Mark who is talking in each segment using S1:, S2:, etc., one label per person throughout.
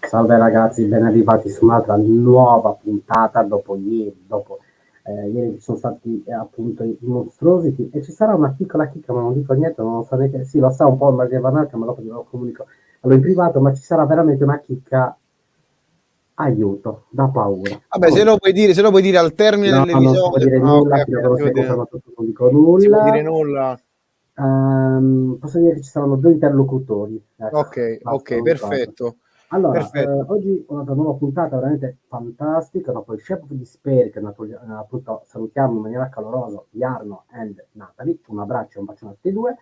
S1: Salve ragazzi, ben arrivati su un'altra nuova puntata dopo ieri. Ieri ci sono stati appunto i mostruosity e ci sarà una piccola chicca, ma non dico niente, non lo so neanche. Sì, lo sa un po' Margrave Anarca, ma dopo glielo comunico allora in privato, ma ci sarà veramente una chicca. Aiuto, da paura.
S2: Vabbè, se lo puoi dire al termine
S1: No, non si può
S2: dell'episodio.
S1: dire nulla, fino a quando si conferma tutto, non dico nulla.
S2: Si può dire nulla.
S1: Posso dire che ci saranno due interlocutori. Ecco,
S2: ok, perfetto.
S1: Allora,
S2: perfetto.
S1: oggi una nuova puntata veramente fantastica, dopo il chef di Speri, che appunto salutiamo in maniera calorosa, Jarno e Natalie, un abbraccio e un bacione a tutti e due.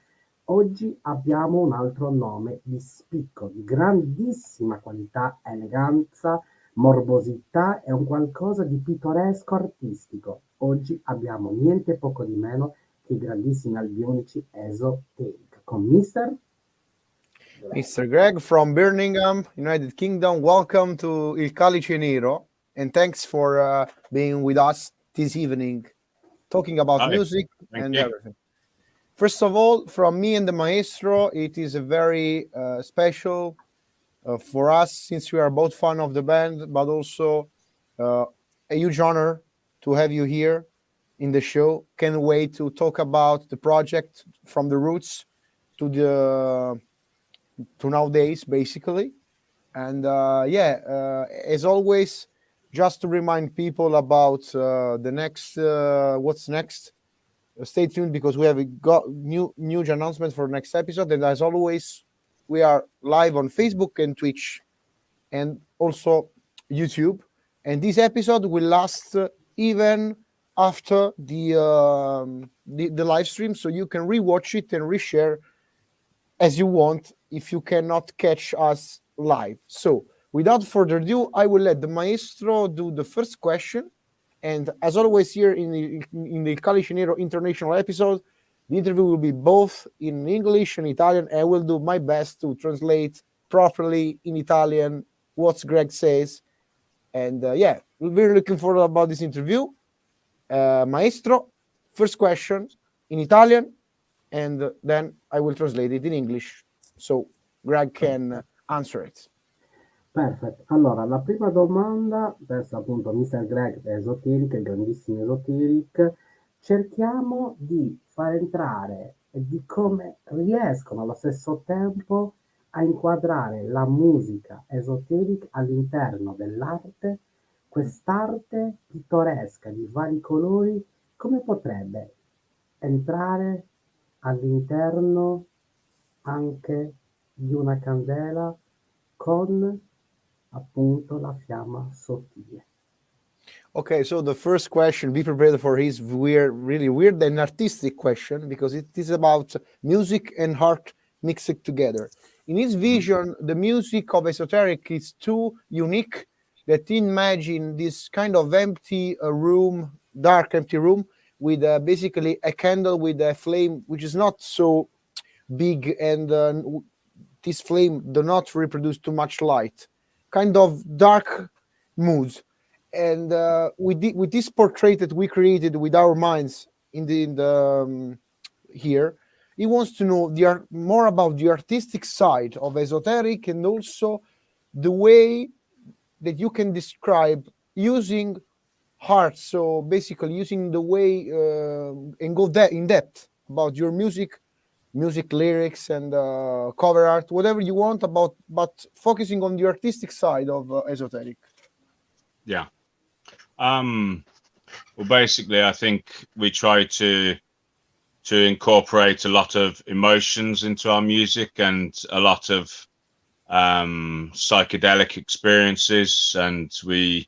S1: Oggi abbiamo un altro nome di spicco, di grandissima qualità, eleganza, morbosità e un qualcosa di pittoresco artistico. Oggi abbiamo niente poco di meno che i grandissimi albionici Esoteric, con
S2: Mr. Greg from Birmingham, United Kingdom. Welcome to Il Calice Nero, and thanks for being with us this evening, talking about music and everything. First of all, from me and the Maestro, it is a very special for us, since we are both fan of the band, but also a huge honor to have you here in the show. Can't wait to talk about the project from the roots to nowadays, basically. And as always, just to remind people about the next, what's next. Stay tuned, because we have got huge announcements for next episode. And as always, we are live on Facebook and Twitch, and also YouTube. And this episode will last even after the live stream, so you can rewatch it and reshare as you want if you cannot catch us live. So without further ado, I will let the Maestro do the first question. And as always, here in the Calice Nero International episode, the interview will be both in English and Italian. I will do my best to translate properly in Italian what Greg says. And we're very looking forward about this interview. Maestro, first question in Italian, and then I will translate it in English so Greg can answer it.
S1: Perfetto. Allora, la prima domanda verso appunto Mr. Greg Esoteric, il grandissimo Esoteric. Cerchiamo di far entrare e di come riescono allo stesso tempo a inquadrare la musica Esoteric all'interno dell'arte, quest'arte pittoresca di vari colori, come potrebbe entrare all'interno anche di una candela con appunto la fiamma sottile.
S2: Okay, so the first question, be prepared for his really weird and artistic question, because it is about music and art mixed together. In his vision, the music of Esoteric is too unique that he imagined this kind of empty room, dark empty room, with basically a candle with a flame which is not so big, and this flame do not reproduce too much light, kind of dark mood. And with this portrait that we created with our minds here, he wants to know more about the artistic side of Esoteric, and also the way that you can describe using art. So basically using the way and go in depth about your music lyrics and cover art, whatever you want but focusing on the artistic side of Esoteric.
S3: Yeah. Well, basically, I think we try to incorporate a lot of emotions into our music and a lot of psychedelic experiences, and we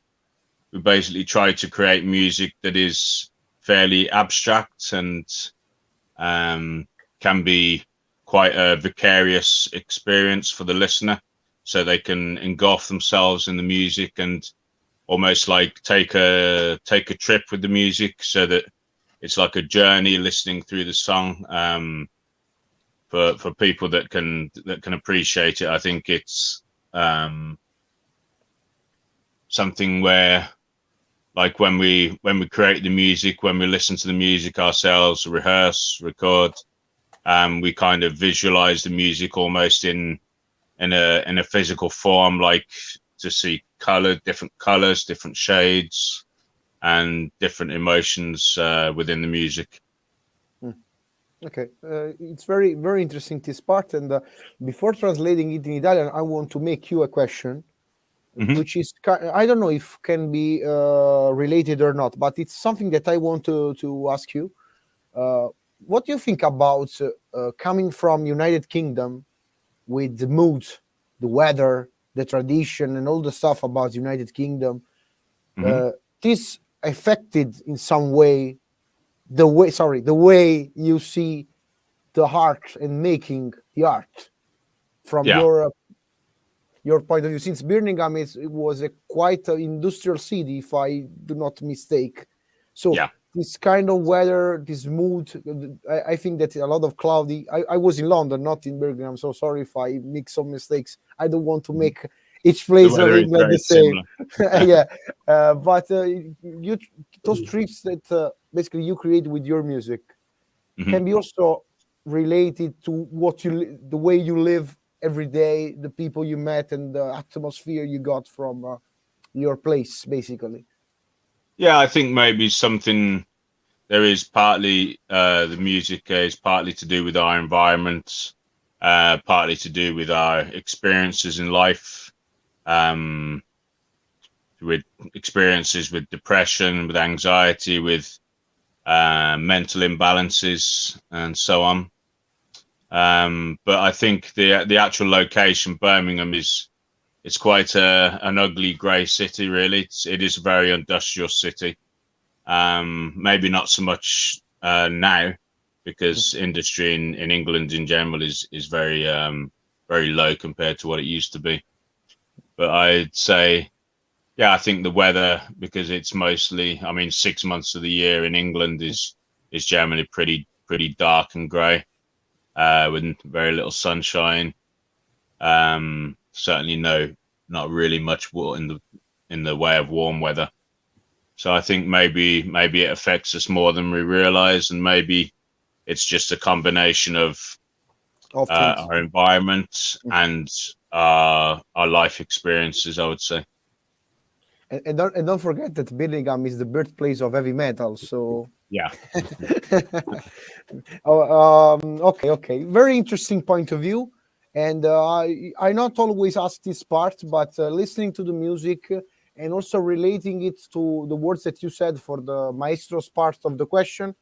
S3: basically try to create music that is fairly abstract and can be quite a vicarious experience for the listener, so they can engulf themselves in the music and almost like take a trip with the music, so that it's like a journey listening through the song. For people that can appreciate it, I think it's something where, like when we create the music, when we listen to the music ourselves, rehearse, record, we kind of visualize the music almost in a physical form, like to see different colors, different shades, and different emotions within the music.
S2: Okay, it's very, very interesting, this part. And before translating it in Italian, I want to make you a question, which is, I don't know if can be related or not, but it's something that I want to ask you. What do you think about coming from United Kingdom with the mood, the weather, the tradition, and all the stuff about United Kingdom? This affected in some way the way you see the art and making the art from your point of view, since Birmingham it was a quite industrial city, if I do not mistake. So this kind of weather, this mood, I think that a lot of cloudy. I was in London, not in Birmingham, so sorry if I make some mistakes. I don't want to make each place of England the same. But those trips that basically you create with your music can be also related to the way you live every day, the people you met, and the atmosphere you got from your place, basically.
S3: Yeah, I think maybe something there is partly the music is partly to do with our environment, partly to do with our experiences in life, with experiences with depression, with anxiety, with mental imbalances, and so on. But I think the actual location, Birmingham, it's quite an ugly grey city, really. It is a very industrial city. Maybe not so much now, because industry in England in general is very very low compared to what it used to be. But I'd say, I think the weather, because it's mostly, 6 months of the year in England is generally pretty dark and grey, with very little sunshine. Certainly not really much in the way of warm weather. So I think maybe it affects us more than we realize, and maybe it's just a combination of our environment and our life experiences, I would say.
S2: And don't forget that Birmingham is the birthplace of heavy metal. So okay, very interesting point of view. And I not always ask this part, but listening to the music and also relating it to the words that you said for the Maestro's part of the question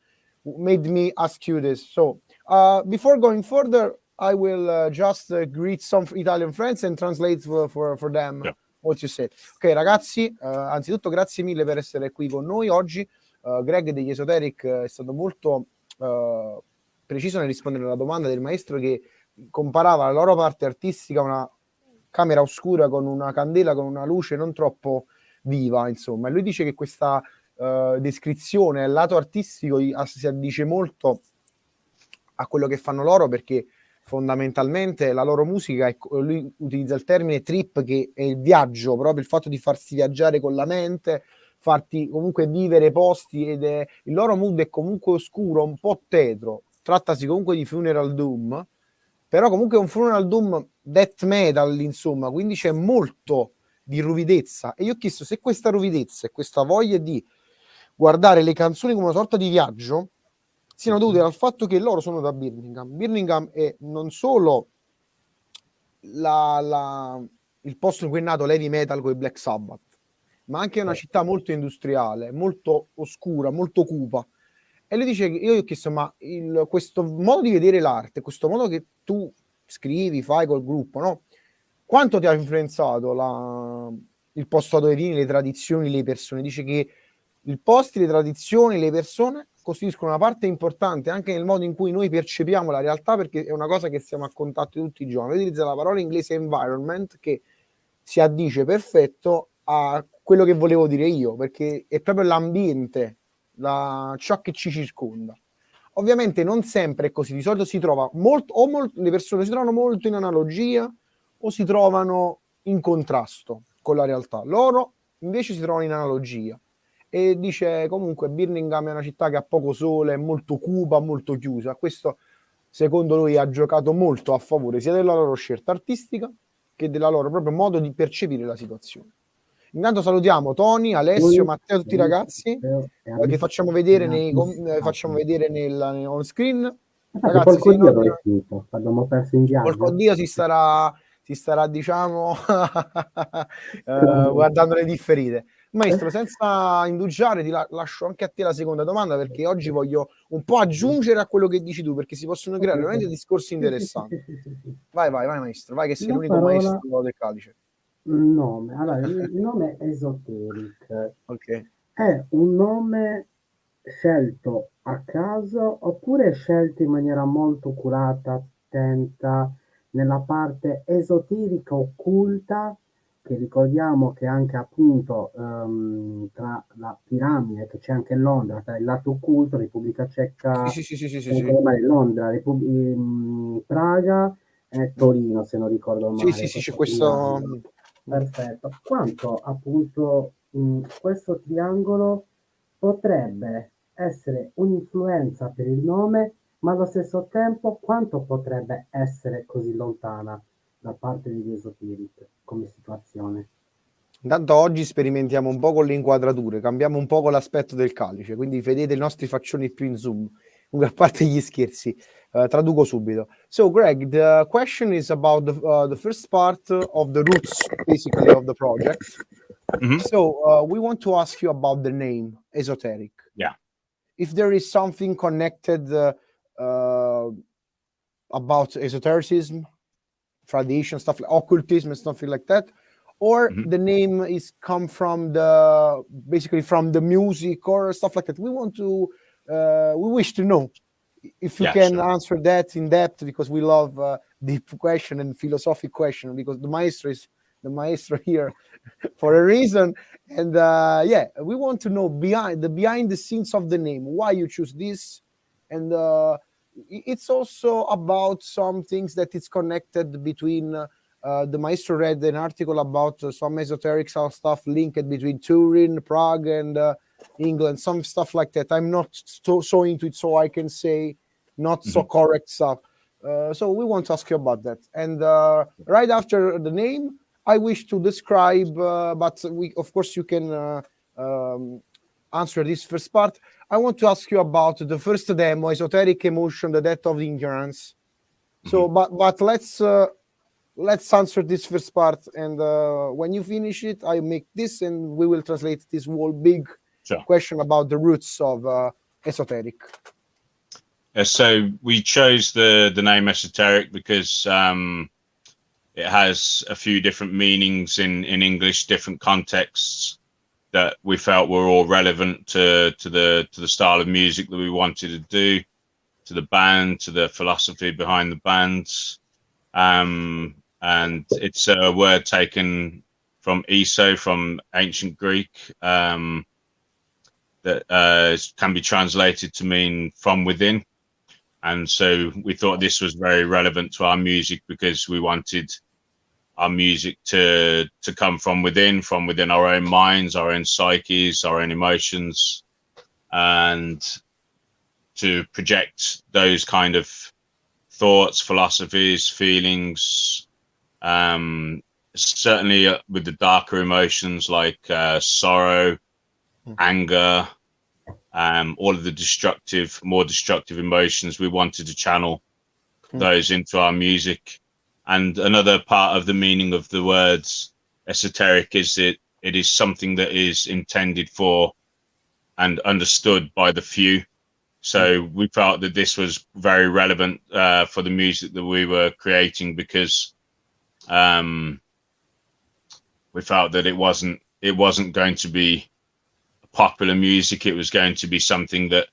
S2: made me ask you this. So before going further, I will just greet some Italian friends and translate for them what you said. Ok, ragazzi, anzitutto grazie mille per essere qui con noi oggi. Greg degli Esoteric è stato molto preciso nel rispondere alla domanda del maestro, che comparava la loro parte artistica a una camera oscura con una candela, con una luce non troppo viva, insomma. E lui dice che questa descrizione al lato artistico si addice molto a quello che fanno loro, perché fondamentalmente la loro musica lui utilizza il termine trip, che è il viaggio, proprio il fatto di farsi viaggiare con la mente, farti comunque vivere posti, ed il loro mood è comunque oscuro, un po' tetro. Trattasi comunque di funeral doom, però comunque è un funeral doom death metal, insomma, quindi c'è molto di ruvidezza. E io ho chiesto se questa ruvidezza e questa voglia di guardare le canzoni come una sorta di viaggio siano dovute al fatto che loro sono da Birmingham. Birmingham è non solo il posto in cui è nato l'heavy metal con i Black Sabbath, ma anche una città molto industriale, molto oscura, molto cupa. E lui dice che io gli ho chiesto, ma questo modo di vedere l'arte, questo modo che tu scrivi, fai col gruppo, no? Quanto ti ha influenzato il posto dove vieni, le tradizioni, le persone? Dice che il posto, le tradizioni, le persone costituiscono una parte importante anche nel modo in cui noi percepiamo la realtà, perché è una cosa che siamo a contatto tutti i giorni. Utilizza la parola inglese environment, che si addice perfetto a quello che volevo dire io, perché è proprio l'ambiente, ciò che ci circonda. Ovviamente non sempre è così, di solito si trova le persone si trovano molto in analogia o si trovano in contrasto con la realtà. Loro invece si trovano in analogia. E dice comunque Birmingham è una città che ha poco sole, è molto cupa, molto chiusa. Questo secondo lui ha giocato molto a favore sia della loro scelta artistica che della loro proprio modo di percepire la situazione. Intanto salutiamo Tony, Alessio, Matteo, tutti i ragazzi che facciamo vedere on screen.
S1: Infatti,
S2: Ragazzi,
S1: Dio dove è finito? L'abbiamo perso in viaggio.
S2: Porco Dio si starà diciamo guardando le differite. Maestro, senza indugiare, ti lascio anche a te la seconda domanda, perché oggi voglio un po' aggiungere a quello che dici tu, perché si possono creare veramente discorsi interessanti. Vai maestro, vai, che sei l'unico maestro del Calice.
S1: Il nome, allora, il nome Esoteric
S2: Okay.
S1: è un nome scelto a caso oppure scelto in maniera molto curata, attenta, nella parte esoterica occulta, che ricordiamo che anche appunto tra la piramide, che c'è anche in Londra, tra il lato occulto, Repubblica Ceca, Londra, Praga e Torino, se non ricordo male.
S2: Sì, c'è questo.
S1: Perfetto. Quanto appunto questo triangolo potrebbe essere un'influenza per il nome, ma allo stesso tempo quanto potrebbe essere così lontana da parte degli Esoteric come situazione?
S2: Intanto oggi sperimentiamo un po' con le inquadrature, cambiamo un po' con l'aspetto del Calice, quindi vedete i nostri faccioni più in zoom. A parte gli scherzi, traduco subito. So Greg, the question is about the first part of the roots, basically, of the project. Mm-hmm. So we want to ask you about the name Esoteric.
S3: Yeah.
S2: If there is something connected about esotericism, tradition, stuff like occultism and something like that, or the name is come from basically from the music or stuff like that. We wish to know if you can answer that in depth, because we love deep question and philosophic question, because the maestro is the maestro here for a reason. And we want to know behind the scenes of the name, why you choose this. And it's also about some things that it's connected between the maestro read an article about some esoteric stuff linked between Turin, Prague, and England, some stuff like that. I'm not so into it, so I can say not so correct stuff. So we want to ask you about that. And right after the name, I wish to describe, but of course you can answer this first part. I want to ask you about the first demo, Esoteric Emotion, the Death of Ignorance. So, but let's answer this first part, and when you finish it, I make this, and we will translate this whole big question about the roots of esoteric.
S3: So we chose the name Esoteric because it has a few different meanings in English, different contexts that we felt were all relevant to the style of music that we wanted to do, to the band, to the philosophy behind the bands. And it's a word taken from ESO, from ancient Greek, that can be translated to mean from within. And so we thought this was very relevant to our music, because we wanted our music to come from within our own minds, our own psyches, our own emotions, and to project those kind of thoughts, philosophies, feelings, certainly with the darker emotions like sorrow, anger, all of the more destructive emotions. We wanted to channel those into our music. And another part of the meaning of the words esoteric is that it is something that is intended for and understood by the few. So we felt that this was very relevant for the music that we were creating, because we felt that it wasn't going to be popular music. It was going to be something that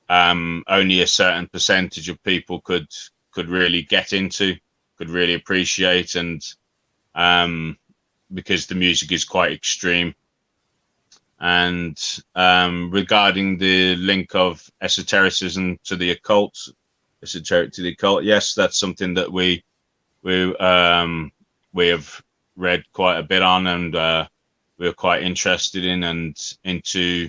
S3: only a certain percentage of people could really get into, could really appreciate, and because the music is quite extreme. And regarding the link of esotericism to the occult, esoteric to the occult, yes, that's something that we have read quite a bit on, and we're quite interested in, and into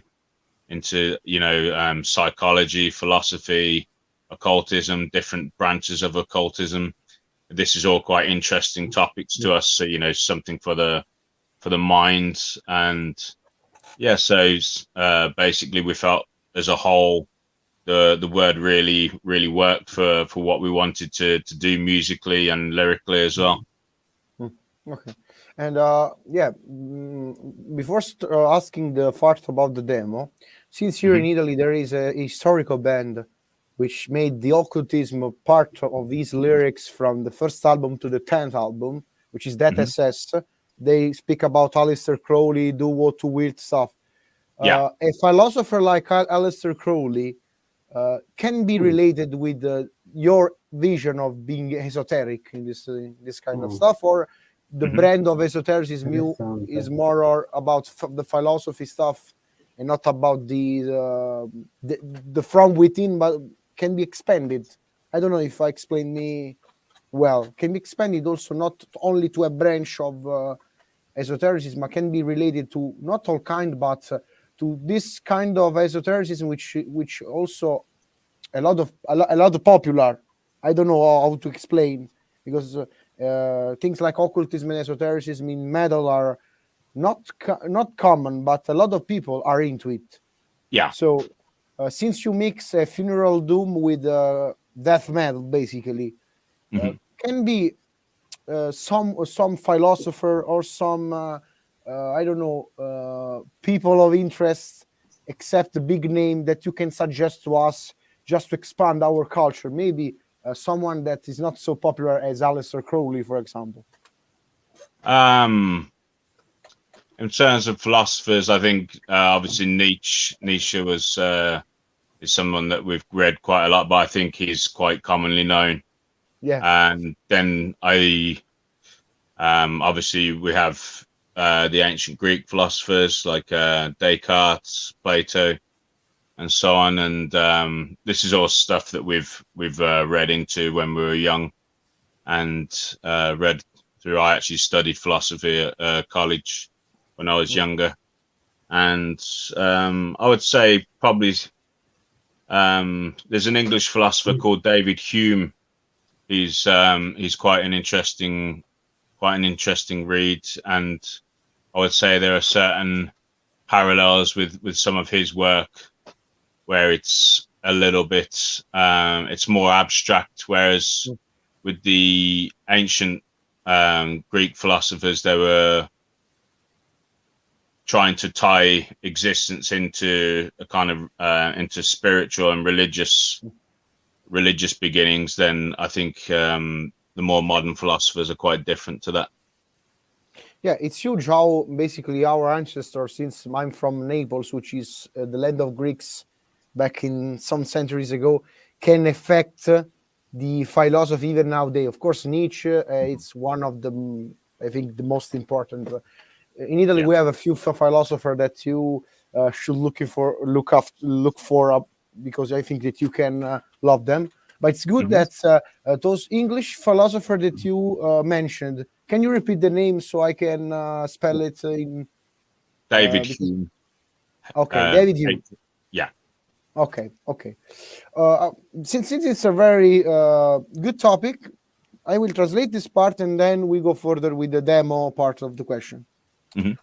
S3: psychology, philosophy, occultism, different branches of occultism. this is all quite interesting topics to us. So, something for the mind. And yeah, so basically we felt as a whole, the word really worked for what we wanted to do musically and lyrically as well.
S2: Okay. And before asking the part about the demo, since here in Italy there is a historical band which made the occultism a part of these lyrics from the first album to the 10th album, which is That SS. They speak about Aleister Crowley, do what to weird stuff. A philosopher like Aleister Crowley can be related with your vision of being esoteric in this kind of stuff, or the brand of esotericism is more about the philosophy stuff and not about the from within, but can be expanded. I don't know if I explain me well. Can be expanded also not only to a branch of esotericism, but can be related to not all kind, but to this kind of esotericism, which also a lot of popular. I don't know how to explain, because things like occultism and esotericism in metal are not common, but a lot of people are into it.
S3: Yeah.
S2: So since you mix a funeral doom with death metal, basically, can be some philosopher or some I don't know people of interest, except the big name that you can suggest to us just to expand our culture. Maybe someone that is not so popular as Aleister Crowley, for example.
S3: In terms of philosophers, I think obviously Nietzsche was is someone that we've read quite a lot, but I think he's quite commonly known.
S2: Yeah.
S3: And then obviously we have the ancient Greek philosophers like Descartes, Plato, and so on. And this is all stuff that we've read into when we were young and read through. I actually studied philosophy at college when I was younger. And I would say probably there's an English philosopher called David Hume. He's quite an interesting read, and I would say there are certain parallels with some of his work where it's a little bit it's more abstract, whereas with the ancient Greek philosophers, they were trying to tie existence into a kind of into spiritual and religious beginnings. Then I think the more modern philosophers are quite different to that.
S2: Yeah, it's huge how basically our ancestors, since I'm from Naples, which is the land of Greeks back in some centuries ago, can affect the philosophy even nowadays. Of course, Nietzsche, it's one of the, I think, the most important. In Italy, we have a few philosophers that you should look for, because I think that you can love them. But it's good that those English philosophers that you mentioned, can you repeat the name so I can spell it in?
S3: David Hume.
S2: Okay, David Hume.
S3: Yeah.
S2: Okay. Since it's a very good topic, I will translate this part and then we go further with the demo part of the question.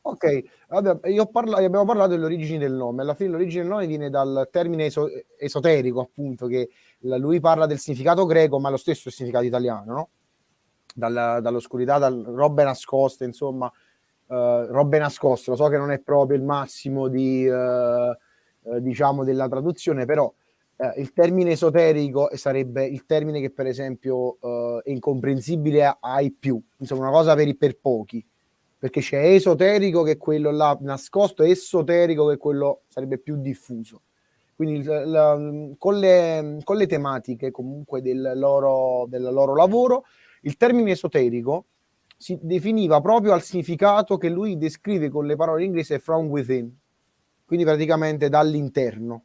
S2: Ok, abbiamo parlato delle origini del nome. Alla fine l'origine del nome viene dal termine esoterico, appunto, che lui parla del significato greco, ma lo stesso è il significato italiano, no? Dall'oscurità, robe nascoste, insomma, robe nascoste. Lo so che non è proprio il massimo di diciamo della traduzione, però il termine esoterico sarebbe il termine che per esempio è incomprensibile ai più, insomma una cosa per pochi, perché c'è esoterico che è quello là nascosto, esoterico che è quello sarebbe più diffuso. Quindi con le tematiche comunque del loro lavoro, il termine esoterico si definiva proprio al significato che lui descrive con le parole inglesi from within, quindi praticamente dall'interno.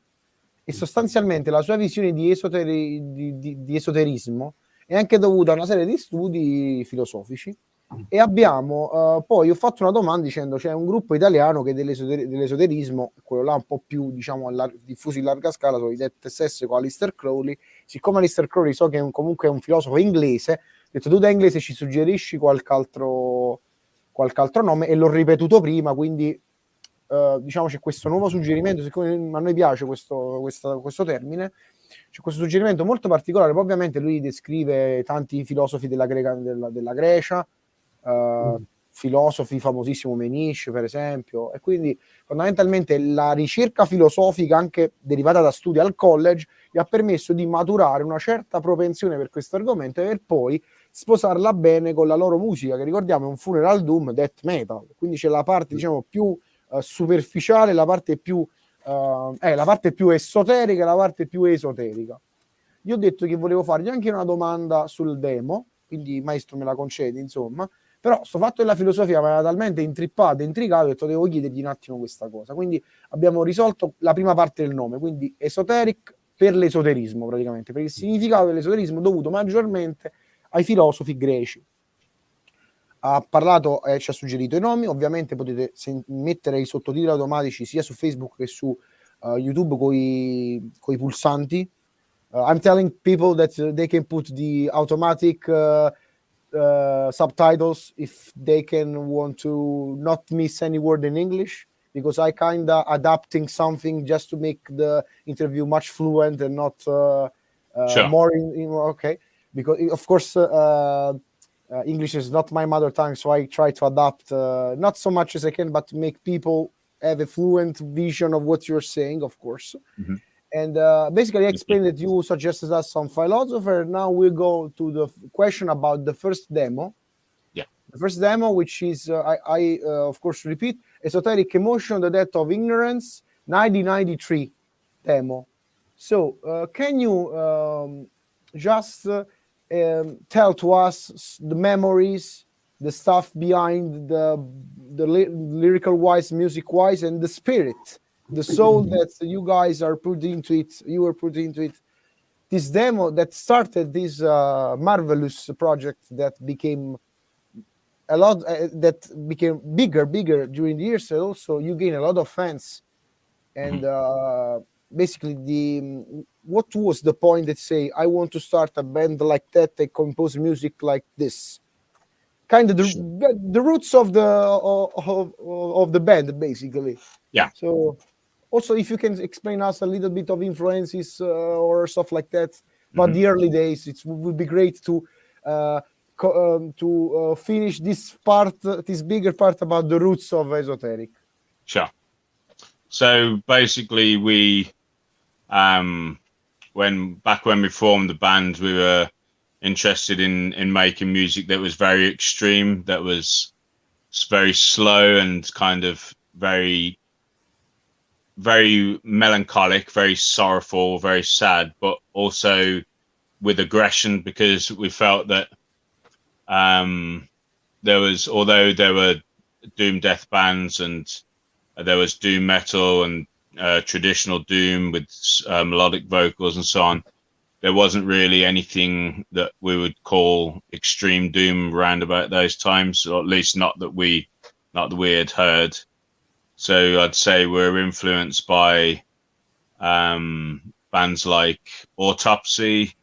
S2: E sostanzialmente la sua visione di esoterismo è anche dovuta a una serie di studi filosofici. E abbiamo poi ho fatto una domanda dicendo c'è un gruppo italiano che dell'esoterismo, quello là un po' più diciamo diffuso in larga scala, sono i Dead SS con Aleister Crowley. Siccome Aleister Crowley so che comunque è un filosofo inglese, detto tu da inglese ci suggerisci qualche altro nome, e l'ho ripetuto prima, quindi diciamo c'è questo nuovo suggerimento, siccome a noi piace questo termine, c'è questo suggerimento molto particolare. Poi ovviamente lui descrive tanti filosofi della Grecia, filosofi famosissimo Menish per esempio, e quindi fondamentalmente la ricerca filosofica anche derivata da studi al college gli ha permesso di maturare una certa propensione per questo argomento e per poi sposarla bene con la loro musica, che ricordiamo è un funeral doom death metal, quindi c'è la parte diciamo più superficiale, la parte più esoterica e la parte più esoterica. Io ho detto che volevo fargli anche una domanda sul demo, quindi Maestro me la concedi, insomma, però sto fatto della filosofia mi aveva talmente intrippato, intrigato, ho detto devo chiedergli un attimo questa cosa. Quindi abbiamo risolto la prima parte del nome, quindi Esoteric per l'esoterismo praticamente, per il significato dell'esoterismo dovuto maggiormente ai filosofi greci. Ha parlato e ci ha suggerito i nomi, ovviamente potete mettere i sottotitoli automatici sia su Facebook che su YouTube coi pulsanti. I'm telling people that they can put the automatic subtitles if they can want to not miss any word in English, because I kinda adapting something just to make the interview much fluent and not
S3: Sure.
S2: more okay, because of course English is not my mother tongue, so I try to adapt not so much as I can, but to make people have a fluent vision of what you're saying, of course.
S3: Mm-hmm.
S2: And basically, I explained that you suggested us some philosopher. Now we'll go to the question about the first demo.
S3: Yeah.
S2: The first demo, which is, I of course, repeat, Esoteric Emotion, the Death of Ignorance, 1993 demo. So can you just tell to us the memories, the stuff behind the lyrical wise, music wise, and the spirit, the soul that you guys are put into it, you were put into it, this demo that started this marvelous project that became a lot, that became bigger during the years, and also you gain a lot of fans. And basically, what was the point that say, I want to start a band like that, they compose music like this? Kind of the roots of the band, basically.
S3: Yeah.
S2: So also, if you can explain us a little bit of influences or stuff like that, but the early days, it would be great to finish this bigger part about the roots of Esoteric.
S3: Sure. So basically, we when we formed the band, we were interested in making music that was very extreme, that was very slow and kind of very, very melancholic, very sorrowful, very sad, but also with aggression, because we felt that although there were doom death bands and there was doom metal and traditional doom with melodic vocals and so on, there wasn't really anything that we would call extreme doom around about those times, or at least not that we had heard. So I'd say we're influenced by bands like Autopsy,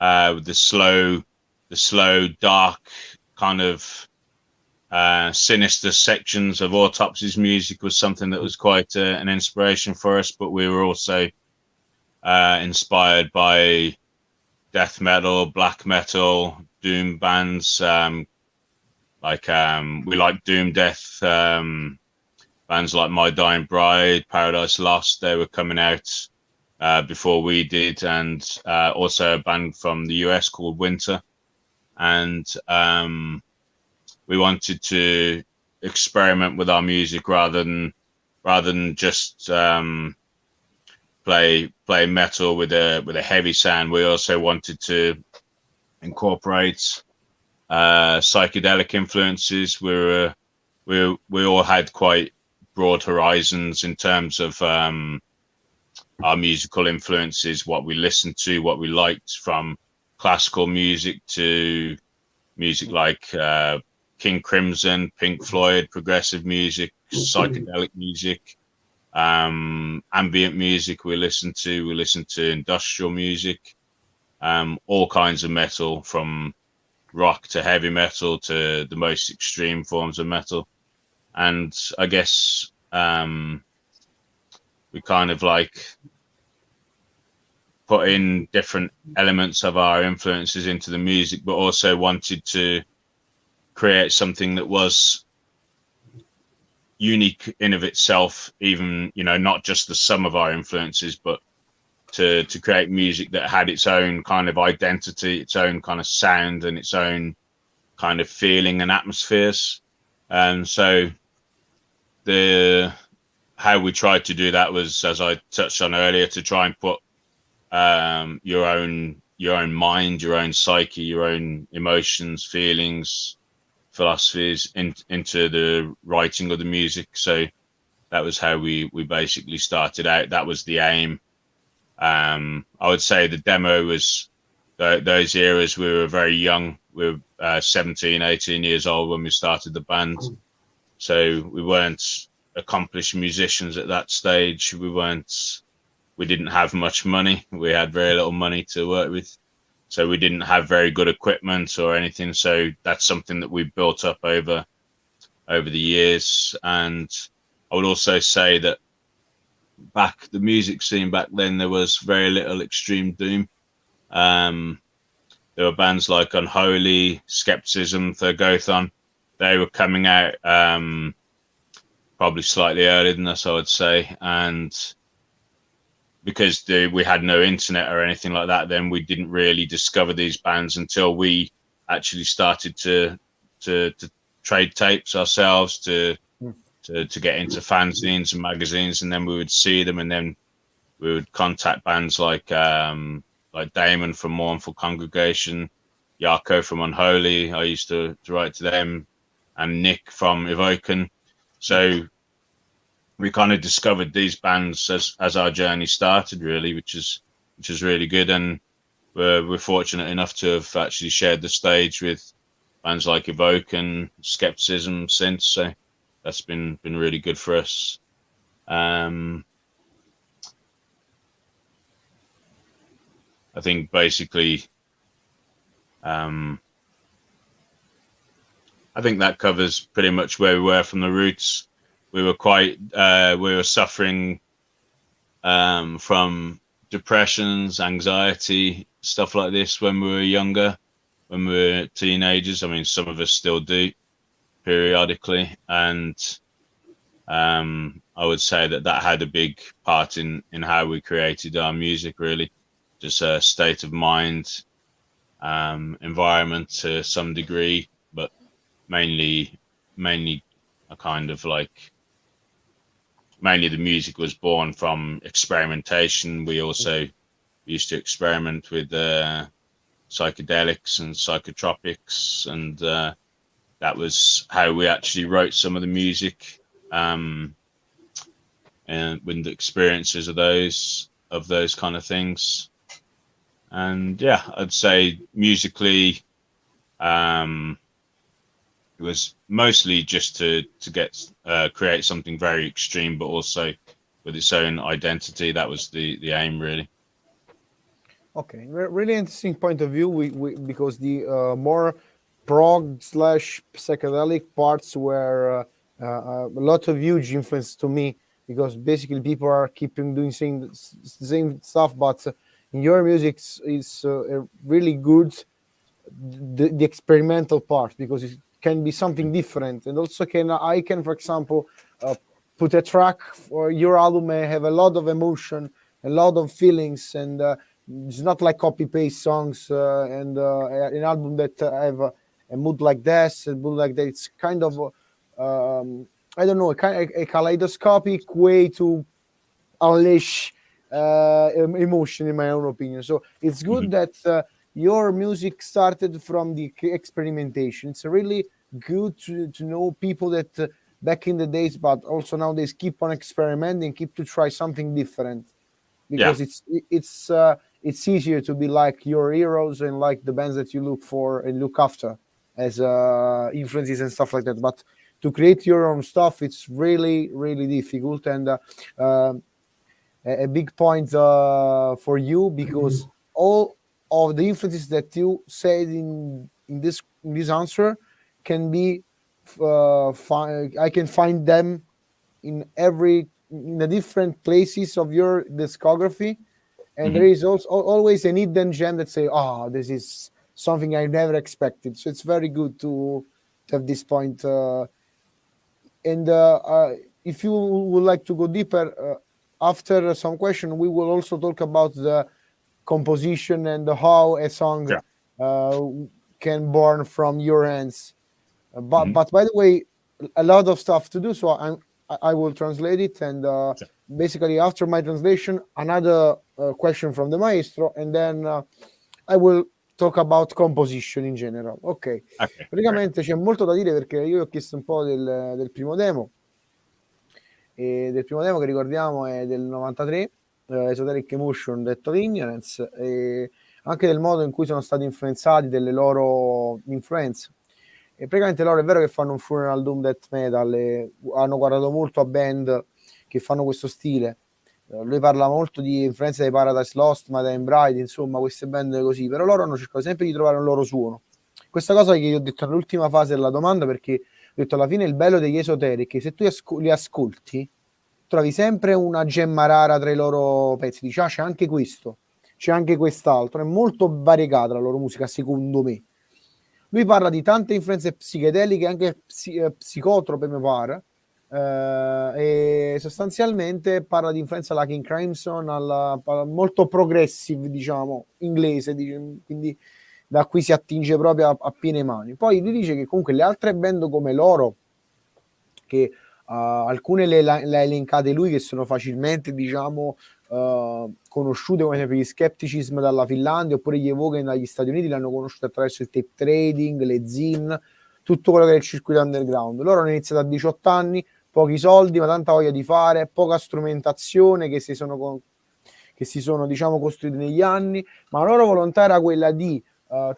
S3: with the slow, dark kind of sinister sections of Autopsy's music was something that was quite an inspiration for us. But we were also inspired by death metal, black metal, doom bands. We like doom death bands like My Dying Bride, Paradise Lost. They were coming out before we did, and also a band from the US called Winter. And we wanted to experiment with our music rather than just play metal with a heavy sound. We also wanted to incorporate psychedelic influences. We all had quite broad horizons in terms of our musical influences, what we listened to, what we liked, from classical music to music like King Crimson, Pink Floyd, progressive music, psychedelic music, ambient music. We listened to industrial music, all kinds of metal, from rock to heavy metal to the most extreme forms of metal. And I guess we kind of like put in different elements of our influences into the music, but also wanted to create something that was unique in of itself, even, you know, not just the sum of our influences, but to create music that had its own kind of identity, its own kind of sound, and its own kind of feeling and atmospheres. And so how we tried to do that was, as I touched on earlier, to try and put your own mind, your own psyche, your own emotions, feelings, philosophies into the writing of the music. So that was how we basically started out. That was the aim. I would say the demo was those eras. We were very young. We were 17, 18 years old when we started the band. So we weren't accomplished musicians at that stage. We didn't have much money. We had very little money to work with. So we didn't have very good equipment or anything. So that's something that we built up over the years. And I would also say that the music scene back then, there was very little extreme doom. There were bands like Unholy, Skepticism, Thurgothon. They were coming out probably slightly earlier than us, I would say. And because we had no internet or anything like that, then we didn't really discover these bands until we actually started to trade tapes ourselves, to get into fanzines and magazines, and then we would see them, and then we would contact bands like Damon from Mournful Congregation, Yarko from Unholy. I used to write to them, and Nick from Evoken. So we kind of discovered these bands as our journey started, really, which is really good. And we're fortunate enough to have actually shared the stage with bands like Evoken, Skepticism since. So that's been really good for us. I think basically, I think that covers pretty much where we were from the roots. We were suffering from depressions, anxiety, stuff like this when we were younger, when we were teenagers. I mean, some of us still do periodically. And I would say that had a big part in how we created our music, really. Just a state of mind, environment to some degree, but mainly a kind of like, mainly the music was born from experimentation. We also used to experiment with psychedelics and psychotropics, and that was how we actually wrote some of the music, and with the experiences of those kind of things. And yeah, I'd say musically, it was mostly just to create something very extreme, but also with its own identity. That was the aim, really.
S2: Okay, really interesting point of view. Because the more prog / psychedelic parts were a lot of huge influence to me, because basically people are keeping doing the same stuff, but in your music is really good. The experimental part, because it can be something different, and also I can, for example, put a track for your album may have a lot of emotion, a lot of feelings, and it's not like copy paste songs and an album that have a mood like this, a mood like that. It's kind of I don't know, a kaleidoscopic way to unleash emotion, in my own opinion. So it's good that your music started from the experimentation. It's really good to know people that back in the days, but also nowadays, keep on experimenting, keep to try something different, because it's easier to be like your heroes and like the bands that you look for and look after as influences and stuff like that. But to create your own stuff, it's really, really difficult, and a big point for you, because all of the influences that you said in in this answer can be I can find them in the different places of your discography, and there is also always an hidden gem that say, this is something I never expected. So it's very good to have this point. And if you would like to go deeper, after some question, we will also talk about the composition and how a song can born from your hands. But by the way, a lot of stuff to do, so I will translate it, and basically after my translation, another question from the Maestro, and then I will talk about composition in general. Ok. Praticamente c'è molto da dire, perché io ho chiesto un po' del primo demo, e del primo demo che ricordiamo è del 93, Esoteric Emotion, detto Ignorance, e anche del modo in cui sono stati influenzati, delle loro influenze. E praticamente loro è vero che fanno un funeral doom death metal e hanno guardato molto a band che fanno questo stile. Lui parla molto di influenze dei Paradise Lost, Madame Bride, insomma queste band così, però loro hanno cercato sempre di trovare un loro suono. Questa cosa che io ho detto nell'ultima fase della domanda, perché ho detto alla fine il bello degli Esoteric è che se tu li ascolti trovi sempre una gemma rara tra i loro pezzi, dici c'è anche questo, c'è anche quest'altro, è molto variegata la loro musica secondo me. Lui parla di tante influenze psichedeliche, anche psicotrope mi pare, e sostanzialmente parla di influenza alla King Crimson, molto progressive, diciamo, inglese, quindi da cui si attinge proprio a piene mani. Poi lui dice che comunque le altre band come loro, che alcune le ha elencate lui, che sono facilmente, diciamo, conosciute, come esempio gli Skepticism dalla Finlandia, oppure gli Evoken dagli Stati Uniti, l'hanno conosciuto attraverso il tape trading, le zine, tutto quello che è il circuito underground. Loro hanno iniziato a 18 anni, pochi soldi, ma tanta voglia di fare, poca strumentazione che si sono diciamo costruiti negli anni, ma la loro volontà era quella di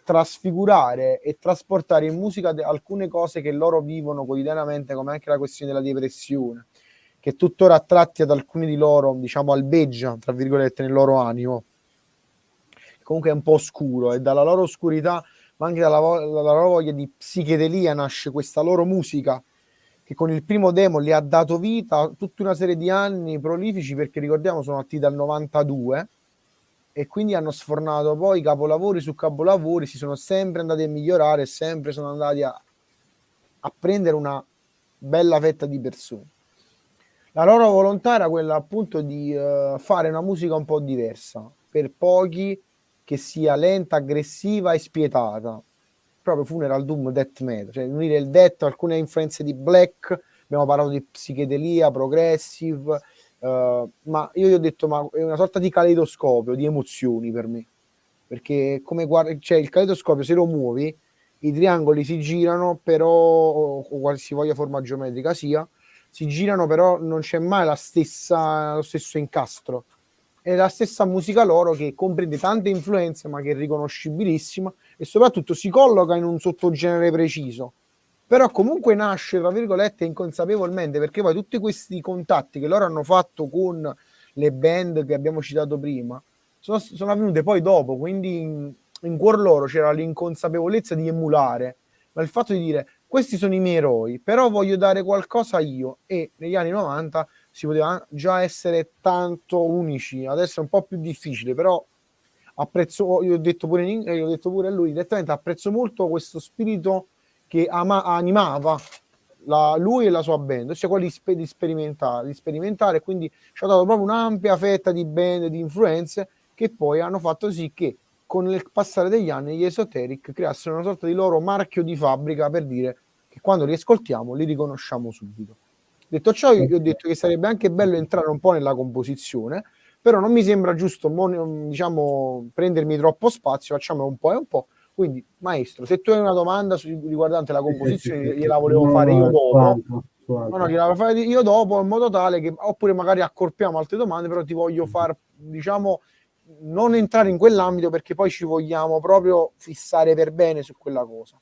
S2: trasfigurare e trasportare in musica alcune cose che loro vivono quotidianamente, come anche la questione della depressione, che tuttora attratti ad alcuni di loro, diciamo, albeggia, tra virgolette, nel loro animo. Comunque è un po' oscuro, e dalla loro oscurità, ma anche dalla loro voglia di psichedelia, nasce questa loro musica, che con il primo demo li ha dato vita a tutta una serie di anni prolifici, perché ricordiamo sono attivi dal 92, e quindi hanno sfornato poi capolavori su capolavori, si sono sempre andati a migliorare, sempre sono andati a prendere una bella fetta di persone. La loro volontà era quella appunto di fare una musica un po' diversa, per pochi, che sia lenta, aggressiva e spietata, proprio funeral doom death metal, cioè unire il death, alcune influenze di black, abbiamo parlato di psichedelia, progressive, ma io gli ho detto, ma è una sorta di caleidoscopio di emozioni per me, perché come cioè il caleidoscopio, se lo muovi, i triangoli si girano, però, o qualsivoglia forma geometrica sia, si girano, però non c'è mai lo stesso incastro. È la stessa musica loro, che comprende tante influenze, ma che è riconoscibilissima, e soprattutto si colloca in un sottogenere preciso. Però comunque nasce, tra virgolette, inconsapevolmente, perché poi tutti questi contatti che loro hanno fatto con le band che abbiamo citato prima sono avvenute poi dopo, quindi in cuor loro c'era l'inconsapevolezza di emulare, ma il fatto di dire questi sono i miei eroi, però voglio dare qualcosa io, e negli anni 90 si poteva già essere tanto unici, adesso è un po' più difficile, però apprezzo, io ho detto pure a lui direttamente, apprezzo molto questo spirito che animava lui e la sua band, cioè quello di sperimentare, quindi ci ha dato proprio un'ampia fetta di band, di influenze, che poi hanno fatto sì che con il passare degli anni gli Esoteric creassero una sorta di loro marchio di fabbrica, per dire che quando li ascoltiamo li riconosciamo subito. Detto ciò, io ho detto che sarebbe anche bello entrare un po' nella composizione, però non mi sembra giusto, diciamo, prendermi troppo spazio, facciamo un po' e un po'. Quindi, Maestro, se tu hai una domanda riguardante la composizione, gliela volevo fare io dopo. No, gliela volevo fare io dopo, in modo tale che, oppure magari accorpiamo altre domande, però ti voglio far, diciamo, non entrare in quell'ambito, perché poi ci vogliamo proprio fissare per bene su quella cosa.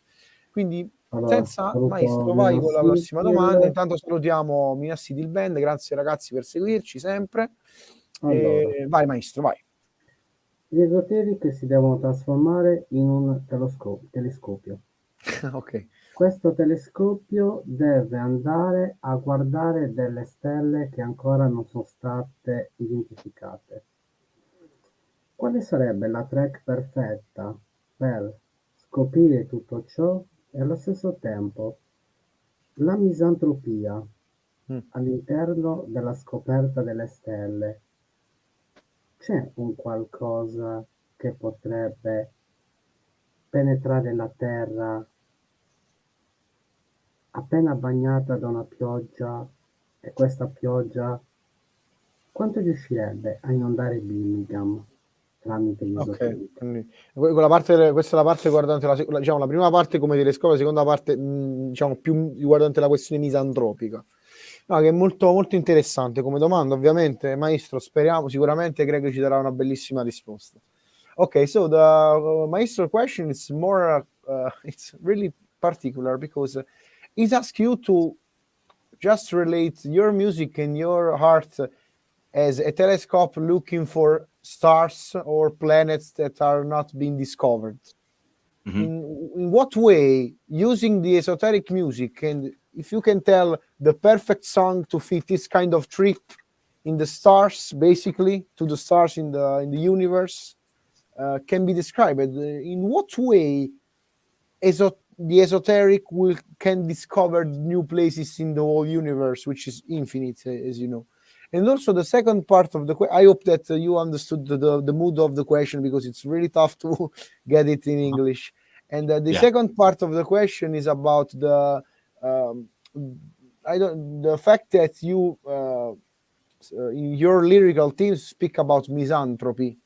S2: Quindi, senza Maestro, vai con la prossima domanda. Intanto salutiamo Minassi il band, grazie ragazzi per seguirci sempre. Allora. Vai Maestro, vai.
S1: Gli esoterici si devono trasformare in un telescopio.
S2: Ok.
S1: Questo telescopio deve andare a guardare delle stelle che ancora non sono state identificate. Quale sarebbe la track perfetta per scoprire tutto ciò e allo stesso tempo la misantropia all'interno della scoperta delle stelle? C'è un qualcosa che potrebbe penetrare la Terra appena bagnata da una pioggia e questa pioggia quanto riuscirebbe a inondare Birmingham tramite gli esoterici?
S2: Questa è la parte riguardante diciamo, la prima parte come telescopio, la seconda parte diciamo più riguardante la questione misantropica. No, che è molto, molto interessante come domanda, ovviamente, Maestro, speriamo, sicuramente Greg ci darà una bellissima risposta. Okay, so the Maestro question is more, it's really particular because it asks you to just relate your music and your heart as a telescope looking for stars or planets that are not being discovered. In what way, using the esoteric music, and if you can tell the perfect song to fit this kind of trip in the stars, basically to the stars in the universe, can be described. In what way the esoteric can discover new places in the whole universe, which is infinite, as you know. And also the second part of the question, I hope that you understood the mood of the question, because it's really tough to get it in English. And the second part of the question is about the fact that you in your lyrical themes speak about misanthropy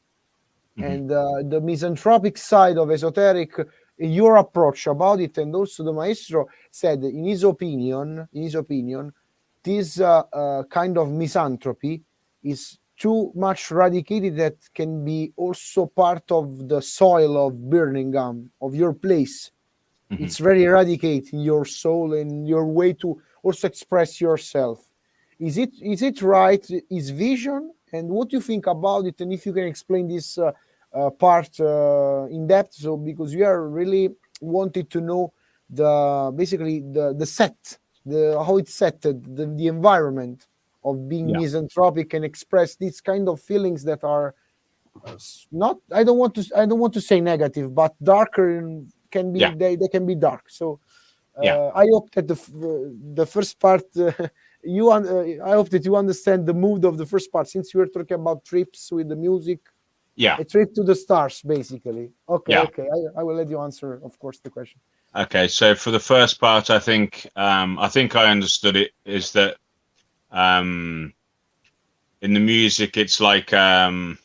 S2: and the misanthropic side of esoteric, your approach about it. And also the Maestro said in his opinion, this kind of misanthropy is too much radicated that can be also part of the soil of Birmingham, of your place. It's very radicate in your soul and your way to also express yourself. Is it right, his vision? And what do you think about it? And if you can explain this part in depth, so because we are really wanted to know the set, how it's set, the environment of being misanthropic and express these kind of feelings that are not, I don't want to say negative, but darker, and can be they can be dark. So I hope that the first part I hope that you understand the mood of the first part, since you were talking about trips with the music. A trip to the stars, basically. Okay. I will let you answer, of course, the question.
S3: Okay, so for the first part, I think I understood it is that in the music, it's like a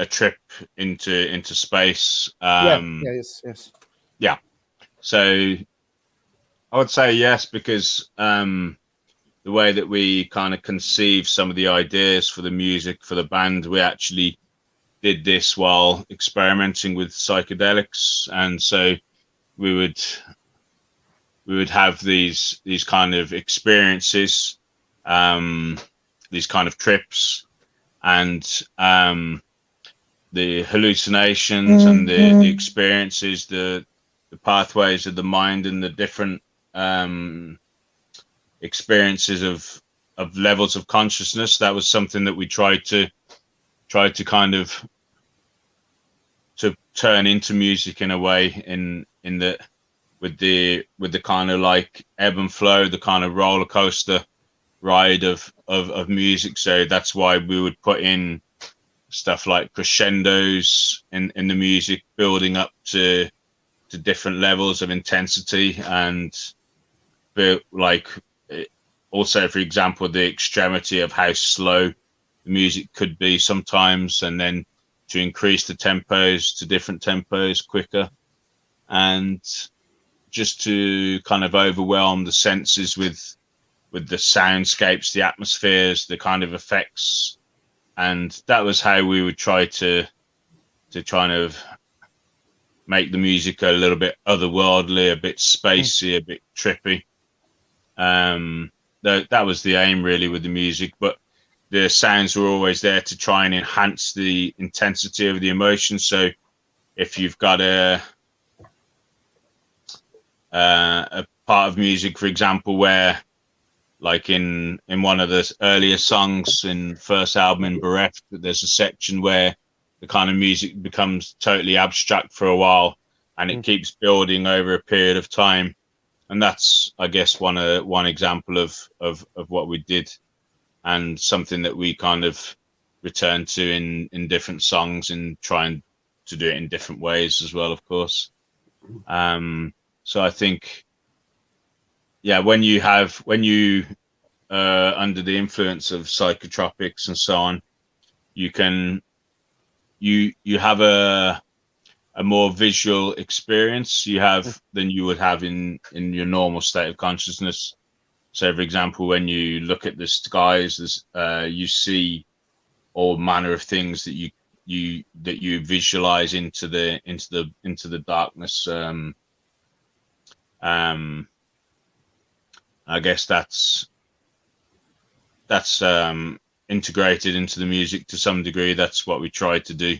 S3: trip into space.
S2: Yes.
S3: Yeah. So I would say yes, because the way that we kind of conceive some of the ideas for the music for the band, we actually did this while experimenting with psychedelics, and so we would have these kind of experiences, these kind of trips, and the hallucinations and the experiences, the pathways of the mind and the different experiences of levels of consciousness. That was something that we tried to kind of to turn into music in a way, in that with the kind of like ebb and flow, the kind of roller coaster ride of music. So that's why we would put in stuff like crescendos in the music, building up to different levels of intensity, and like also, for example, the extremity of how slow the music could be sometimes, and then to increase the tempos to different tempos quicker, and just to kind of overwhelm the senses with the soundscapes, the atmospheres, the kind of effects. And that was how we would try to kind of make the music a little bit otherworldly, a bit spacey, a bit trippy. That was the aim really with the music. But the sounds were always there to try and enhance the intensity of the emotion. So if you've got a part of music, for example, where like in one of the earlier songs in first album in Bereft, there's a section where the kind of music becomes totally abstract for a while, and it keeps building over a period of time. And that's, I guess, one example of what we did, and something that we kind of return to in different songs, and trying to do it in different ways as well, of course. So I think, yeah, when you under the influence of psychotropics and so on, you have a more visual experience than you would have in your normal state of consciousness. So, for example, when you look at the skies, you see all manner of things that you visualize into the darkness. I guess that's integrated into the music to some degree. That's what we tried to do.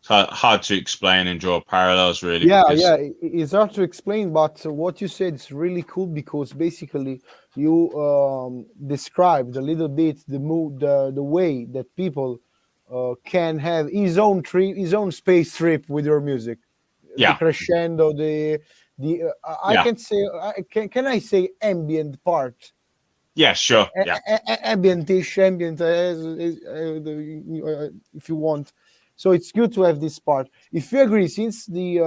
S3: Hard to explain and draw parallels, really.
S2: Yeah, it's hard to explain, but what you said is really cool, because basically you described a little bit the mood, the way that people can have his own space trip with your music.
S3: Yeah.
S2: The crescendo, can I say ambient part?
S3: Yeah, sure.
S2: Ambient, if you want. So it's good to have this part. If you agree, since the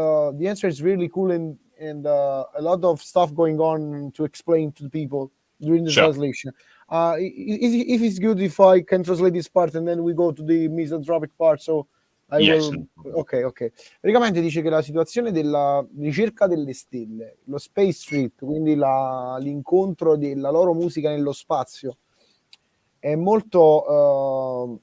S2: answer is really cool and a lot of stuff going on to explain to the people during the translation, if it's good if I can translate this part and then we go to the misanthropic part. So ok. Praticamente dice che la situazione della ricerca delle stelle, lo space trip, quindi l'incontro della loro musica nello spazio, è molto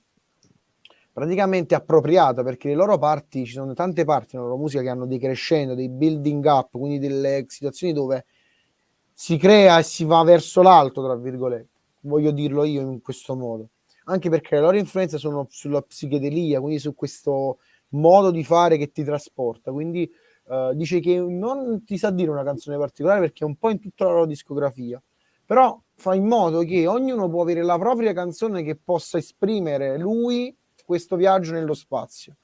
S2: praticamente appropriata, perché le loro parti, ci sono tante parti nella loro musica che hanno dei crescendo, dei building up, quindi delle situazioni dove si crea e si va verso l'alto, tra virgolette, voglio dirlo io in questo modo, anche perché le loro influenze sono sulla psichedelia, quindi su questo modo di fare che ti trasporta. Quindi dice che non ti sa dire una canzone particolare perché è un po' in tutta la loro discografia, però fa in modo che ognuno può avere la propria canzone che possa esprimere lui questo viaggio nello spazio.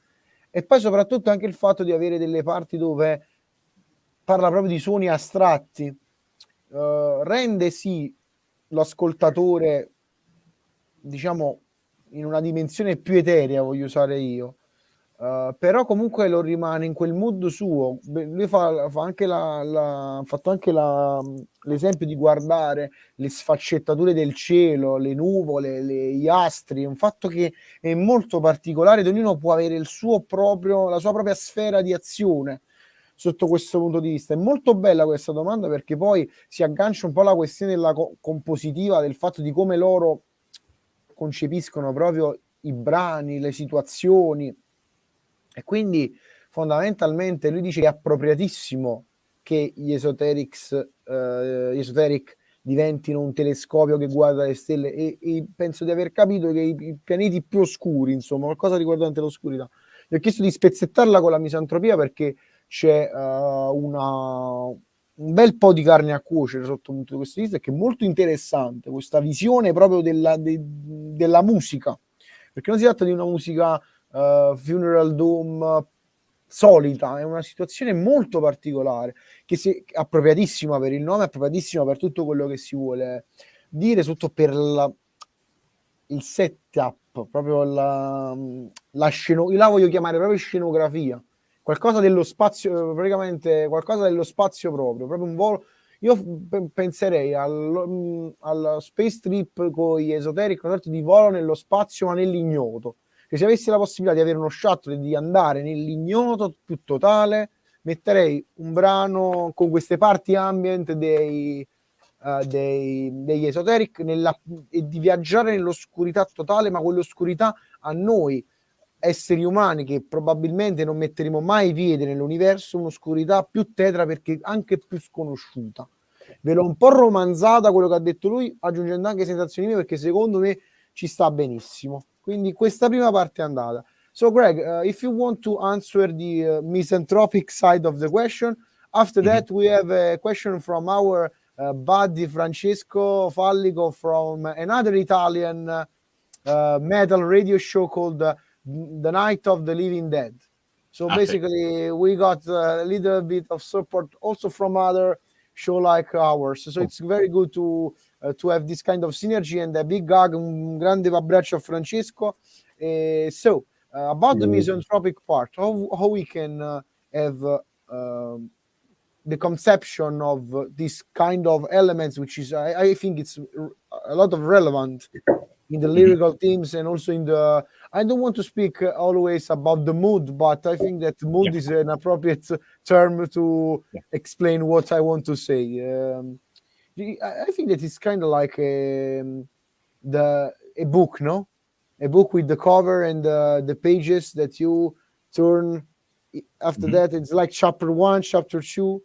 S2: E poi soprattutto anche il fatto di avere delle parti dove parla proprio di suoni astratti, rende sì l'ascoltatore, diciamo, in una dimensione più eterea, voglio usare io, però comunque lo rimane in quel mood suo. Lui fa anche ha fatto anche l'esempio di guardare le sfaccettature del cielo, le nuvole, gli astri, un fatto che è molto particolare, ed ognuno può avere la sua propria sfera di azione sotto questo punto di vista. È molto bella questa domanda, perché poi si aggancia un po' alla questione della compositiva, del fatto di come loro concepiscono proprio i brani, le situazioni, e quindi fondamentalmente lui dice che è appropriatissimo che gli Esoteric diventino un telescopio che guarda le stelle, e penso di aver capito che i pianeti più oscuri, insomma, qualcosa riguardante l'oscurità. Gli ho chiesto di spezzettarla con la misantropia, perché c'è un bel po' di carne a cuocere sotto il punto di questo di vista, che è molto interessante questa visione proprio della musica, perché non si tratta di una musica funeral doom solita, è una situazione molto particolare, che è appropriatissima per il nome, appropriatissima per tutto quello che si vuole dire, sotto per il setup, proprio la voglio chiamare proprio scenografia, qualcosa dello spazio, praticamente qualcosa dello spazio proprio un volo. Io penserei al space trip con gli Esoteric, una sorta di volo nello spazio ma nell'ignoto, che se avessi la possibilità di avere uno shuttle e di andare nell'ignoto più totale, metterei un brano con queste parti ambient degli Esoteric e di viaggiare nell'oscurità totale, ma quell'oscurità a noi esseri umani che probabilmente non metteremo mai piede nell'universo, un'oscurità più tetra, perché anche più sconosciuta. ve l'ho un po' romanzata quello che ha detto lui, aggiungendo anche sensazioni mie, perché secondo me ci sta benissimo. Quindi questa prima parte è andata. So Greg, if you want to answer the misanthropic side of the question, after that we have a question from our buddy Francesco Fallico from another Italian metal radio show called The Night of the Living Dead. So basically we got a little bit of support also from other show like ours. So it's very good to have this kind of synergy, and a big hug, un grande abbraccio a Francesco. So about the misanthropic part, how we can have the conception of this kind of elements, which is I think it's a lot of relevant in the lyrical themes, and also in the, I don't want to speak always about the mood, but I think that mood is an appropriate term to explain what I want to say. I think that it's kind of like a book, no? A book with the cover and the pages that you turn. After that, it's like chapter 1, chapter 2,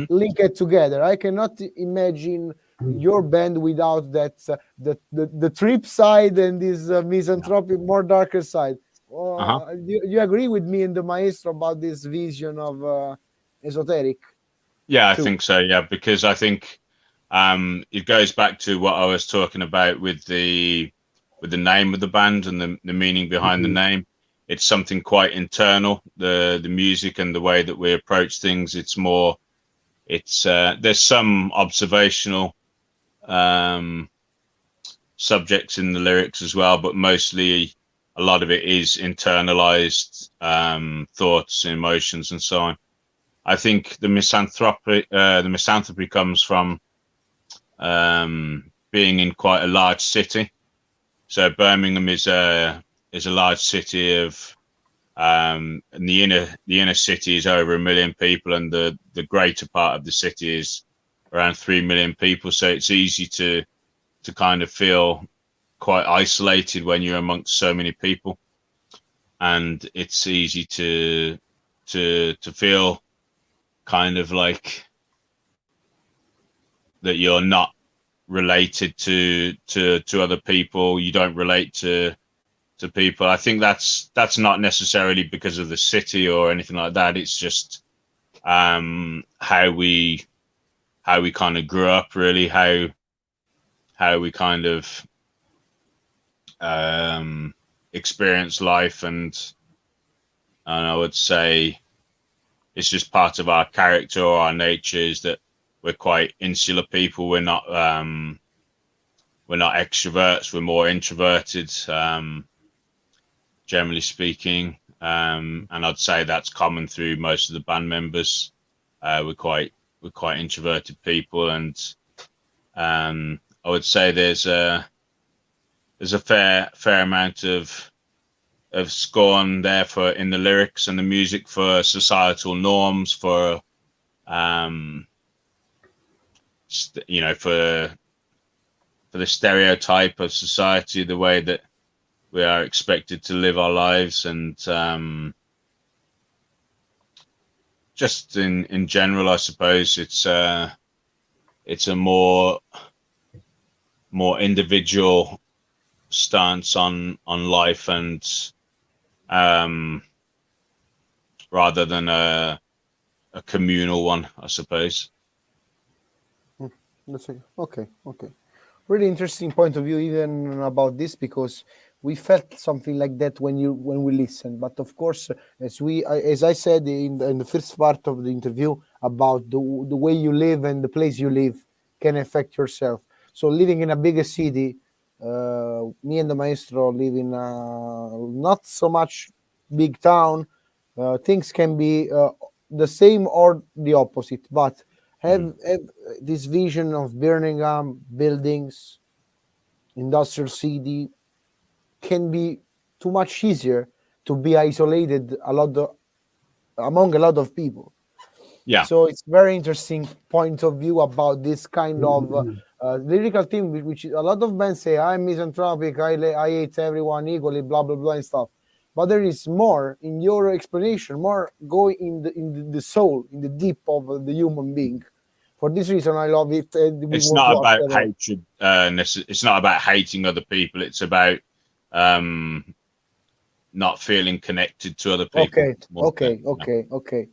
S2: link it together. I cannot imagine your band without that the trip side and this misanthropic, more darker side. You agree with me and the Maestro about this vision of Esoteric?
S3: Yeah, I think so. Yeah, because I think it goes back to what I was talking about with the name of the band and the meaning behind the name. It's something quite internal. The music and the way that we approach things. It's more. It's there's some observational subjects in the lyrics as well, but mostly a lot of it is internalized thoughts, emotions, and so on. I think the misanthropy comes from being in quite a large city. So Birmingham is a large city of and the inner city is over 1 million people, and the greater part of the city is around 3 million people. So it's easy to kind of feel quite isolated when you're amongst so many people, and it's easy to feel kind of like that you're not related to other people. You don't relate to people. I think that's not necessarily because of the city or anything like that. It's just how we kind of grew up, really, how we kind of experience life, and I would say it's just part of our character or our nature is that we're quite insular people. We're not extroverts. We're more introverted, generally speaking, and I'd say that's common through most of the band members. We're quite introverted people, and I would say there's a fair amount of scorn there in the lyrics and the music for societal norms, for for the stereotype of society, the way that we are expected to live our lives, and just in general, I suppose it's a more individual stance on life, and rather than a communal one, I suppose.
S2: Okay. Really interesting point of view even about this, because we felt something like that when we listened. But of course, as I said in the first part of the interview, about the way you live and the place you live can affect yourself. So living in a bigger city, me and the Maestro live in a not so much big town. Things can be the same or the opposite, but have this vision of Birmingham, buildings, industrial city, can be too much easier to be isolated among a lot of people.
S3: Yeah.
S2: So it's very interesting point of view about this kind of lyrical theme, which a lot of bands say, I'm misanthropic, I hate everyone equally, blah, blah, blah, and stuff. But there is more in your explanation, more go in the soul, in the deep of the human being. For this reason, I love it.
S3: It's not about hatred. It's not about hating other people. It's about not feeling connected to other people.
S2: Okay.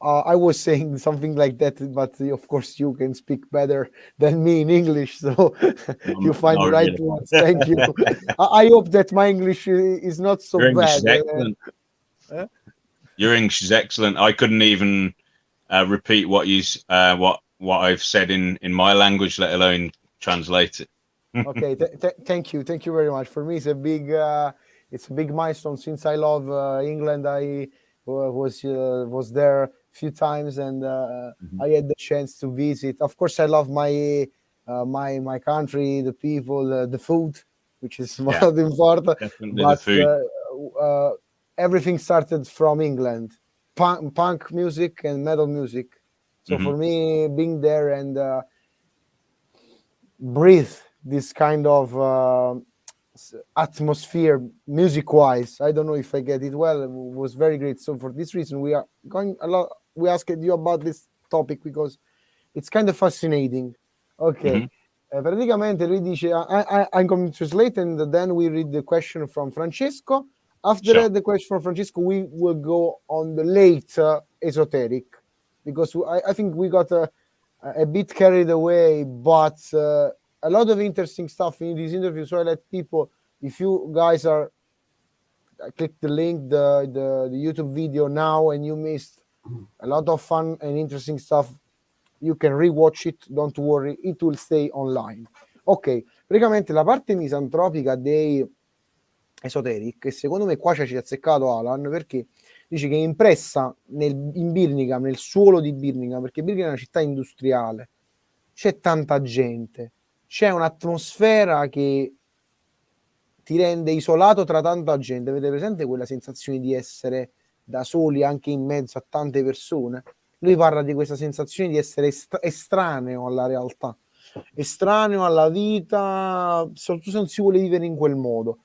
S2: I was saying something like that, but of course you can speak better than me in English, so you find the right words. Thank you. I hope that my English is not so
S3: Your
S2: bad.
S3: English is excellent. Your English is excellent. I couldn't even repeat what I've said in my language, let alone translate it.
S2: Okay, thank you very much. For me, it's a big milestone. Since I love England, I was there a few times, and I had the chance to visit. Of course, I love my country, the people, the food, which is most important.
S3: Definitely but the
S2: food. Everything started from England, punk music and metal music. So for me, being there and breathe this kind of atmosphere music-wise, I don't know if I get it well, it was very great. So for this reason, we asked you about this topic because it's kind of fascinating. Okay. Praticamente lui dice, I'm going to translate, and then we read the question from Francesco. After the question from Francesco, we will go on the late esoteric, because I think we got a bit carried away, but a lot of interesting stuff in this interview. So I let people, if you guys click the link, the YouTube video now, and you missed a lot of fun and interesting stuff, you can rewatch it, don't worry, it will stay online. Ok, praticamente la parte misantropica dei Esoteric, e secondo me qua ci ha azzeccato Alan, perché dice che è impressa in Birmingham, nel suolo di Birmingham, perché Birmingham è una città industriale, c'è tanta gente, c'è un'atmosfera che ti rende isolato tra tanta gente. Avete presente quella sensazione di essere da soli anche in mezzo a tante persone? Lui parla di questa sensazione di essere estraneo alla realtà, estraneo alla vita, soprattutto se non si vuole vivere in quel modo.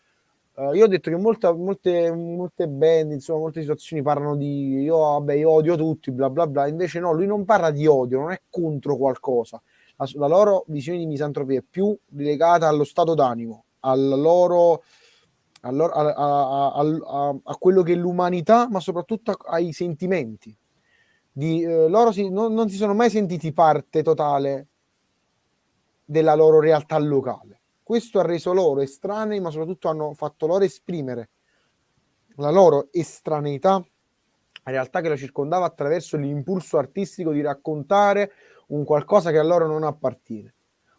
S2: Io ho detto che molte band, insomma, molte situazioni parlano di io odio tutti, bla bla bla. Invece no, lui non parla di odio, non è contro qualcosa. La loro visione di misantropia è più legata allo stato d'animo, a quello che è l'umanità, ma soprattutto ai sentimenti. Loro non si sono mai sentiti parte totale della loro realtà locale. Questo ha reso loro estranei, ma soprattutto hanno fatto loro esprimere la loro estraneità alla realtà che lo circondava attraverso l'impulso artistico di raccontare un qualcosa che a loro non appartiene.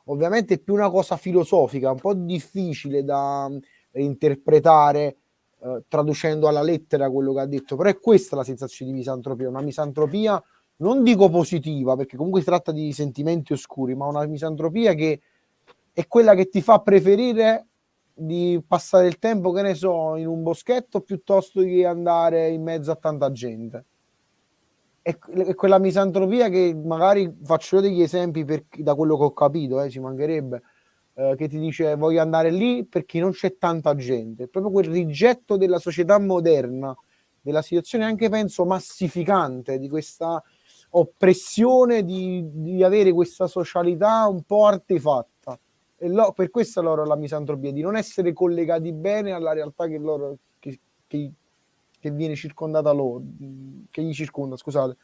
S2: Ovviamente è più una cosa filosofica, un po' difficile da interpretare traducendo alla lettera quello che ha detto, però è questa la sensazione di misantropia, una misantropia non dico positiva, perché comunque si tratta di sentimenti oscuri, ma una misantropia che è quella che ti fa preferire di passare il tempo, che ne so, in un boschetto piuttosto che andare in mezzo a tanta gente. È quella misantropia che magari faccio io degli esempi da quello che ho capito, ci mancherebbe, che ti dice voglio andare lì perché non c'è tanta gente. È proprio quel rigetto della società moderna, della situazione anche penso massificante, di questa oppressione di avere questa socialità un po' artefatta. E per questo loro la misantropia, di non essere collegati bene alla realtà che loro che viene circondata loro, che gli circonda, scusate.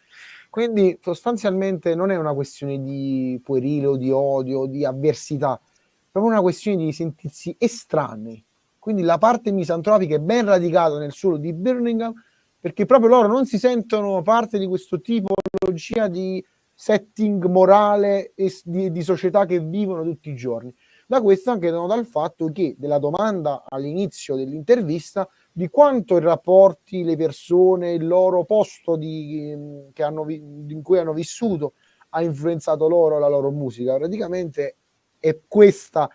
S2: Quindi sostanzialmente non è una questione di puerile o di odio o di avversità, è proprio una questione di sentirsi estranei. Quindi la parte misantropica è ben radicata nel suolo di Birmingham, perché proprio loro non si sentono parte di questo tipologia di setting morale e di società che vivono tutti i giorni. Da questo anche dal fatto che della domanda all'inizio dell'intervista di quanto i rapporti, le persone, il loro posto in cui hanno vissuto ha influenzato loro, la loro musica. Praticamente è questa.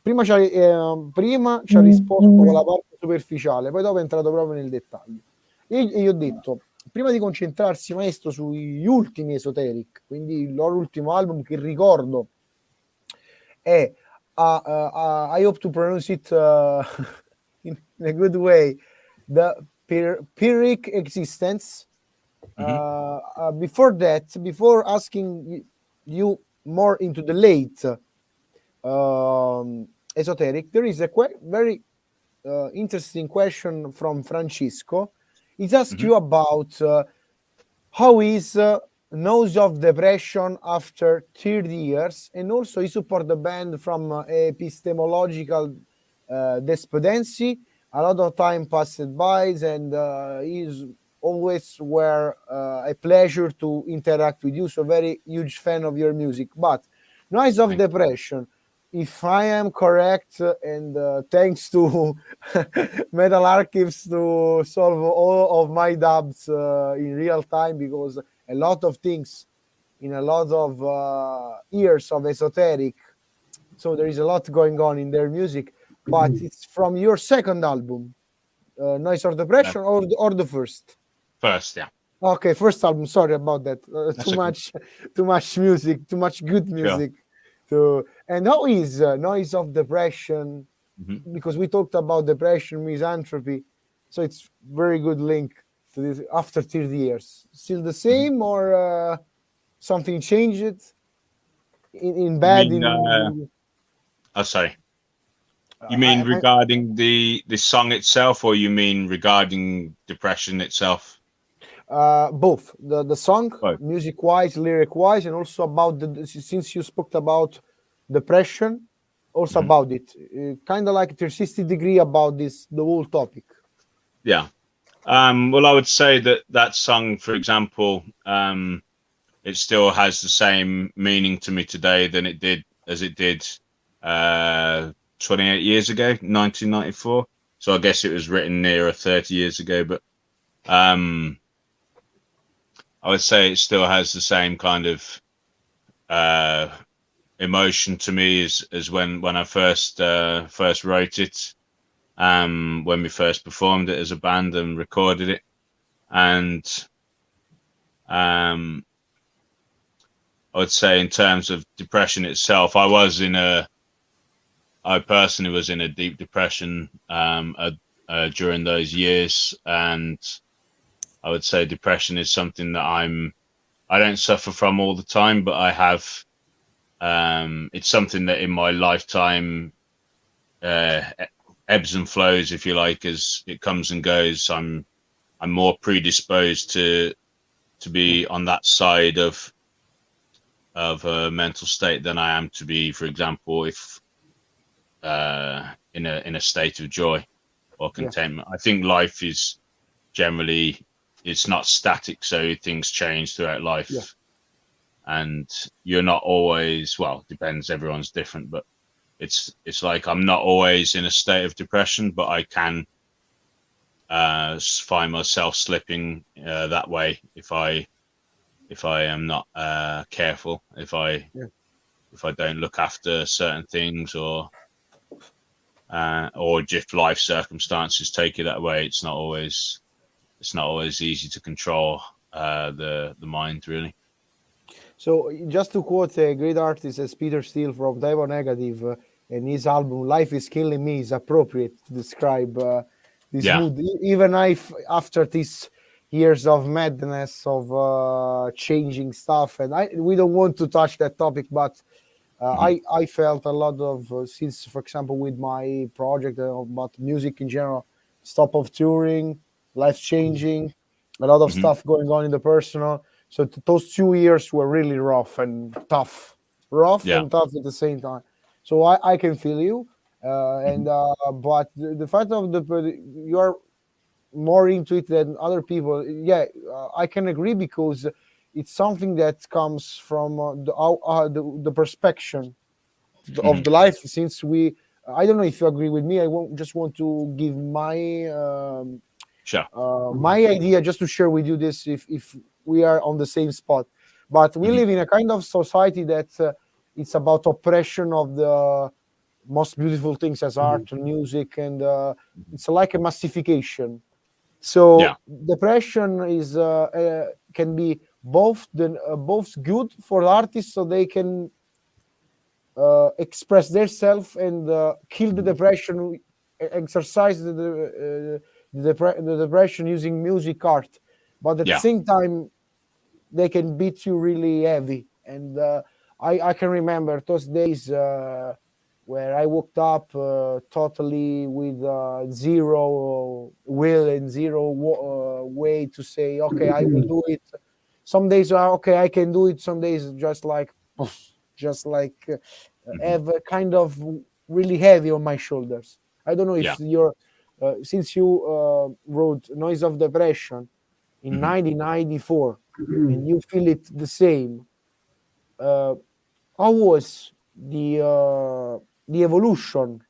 S2: Prima ci ha risposto con la parte superficiale, poi dopo è entrato proprio nel dettaglio. E io ho detto, prima di concentrarsi, Maestro, sugli ultimi Esoteric, quindi il loro ultimo album, che ricordo è I hope to pronounce it in a good way, the Pyrrhic Existence. Before asking you more into the late esoteric, there is a very interesting question from Francisco. He's asked you about how is Nose of Depression after 30 years, and also he support the band from epistemological despondency. A lot of time passed by, and he's always were a pleasure to interact with you. So very huge fan of your music. But Noise of Depression, if I am correct, and thanks to Metal Archives to solve all of my doubts in real time, because a lot of things in a lot of years of esoteric, so there is a lot going on in their music. But it's from your second album, Noise of Depression, or the first?
S3: First, yeah.
S2: Okay, first album. Sorry about that. Too much music, too much good music. Sure. And how is Noise of Depression? Because we talked about depression, misanthropy, so it's very good link to this after 30 years. Still the same, or something changed in bad?
S3: Sorry. You mean regarding the song itself, or you mean regarding depression itself?
S2: Both the song,
S3: both.
S2: Music wise, lyric wise, and also about since you spoke about depression, also about it, kind of like 360 degree about the whole topic.
S3: Yeah. Well, I would say that song, for example, it still has the same meaning to me today than it did 28 years ago, 1994. So I guess it was written nearer 30 years ago, but I would say it still has the same kind of emotion to me as when I first wrote it, when we first performed it as a band and recorded it. And I would say in terms of depression itself, I personally was in a deep depression during those years, and I would say depression is something that I don't suffer from all the time, but I have. It's something that in my lifetime ebbs and flows, if you like, as it comes and goes. I'm more predisposed to be on that side of a mental state than I am to be, for example, if in a state of joy or contentment. I think life is generally, it's not static, so things change throughout life. And you're not always, well, depends, everyone's different, but it's like I'm not always in a state of depression, but I can find myself slipping that way if I am not careful, if I don't look after certain things, or if life circumstances take you that way. It's not always easy to control the mind, really.
S2: So just to quote a great artist as Peter Steele from Typo Negative, and his album "Life Is Killing Me" is appropriate to describe this mood. Even if after these years of madness, of changing stuff, and we don't want to touch that topic, but I felt a lot of since, for example, with my project about music in general, stop of touring, life changing, a lot of stuff going on in the personal. So those 2 years were really rough and tough, and tough at the same time. So I can feel you, but the fact of you're more into it than other people. I can agree, because it's something that comes from the perspective of the life. Since I don't know if you agree with me. I just want to give my my idea, just to share with you this, if we are on the same spot. But we live in a kind of society that it's about oppression of the most beautiful things as art and music, and it's like a massification. So depression is can be both good for artists, so they can express themselves and kill the depression, exercise the depression using music, art. But at the same time, they can beat you really heavy. And I can remember those days where I woke up totally with zero will and zero way to say, okay, I will do it. Some days are okay, I can do it. Some days just like have a kind of really heavy on my shoulders. I don't know if you're since you wrote Noise of Depression in 1994 and you feel it the same. How was the evolution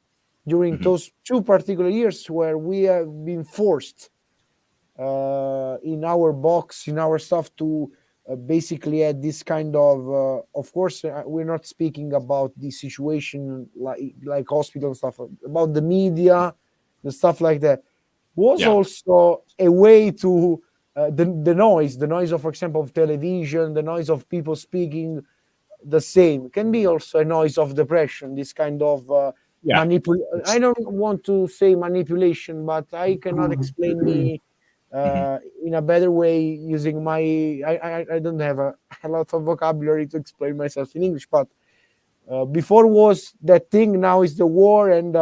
S2: during those 2 particular years where we have been forced in our box, in our stuff to basically at this kind of course, we're not speaking about the situation like hospital stuff, about the media, the stuff like that. Was also a way to the noise of, for example, of television, the noise of people speaking the same can be also a noise of depression, this kind of I don't want to say manipulation, but I cannot explain me in a better way using my I don't have a lot of vocabulary to explain myself in English, but before was that thing, now is the war, and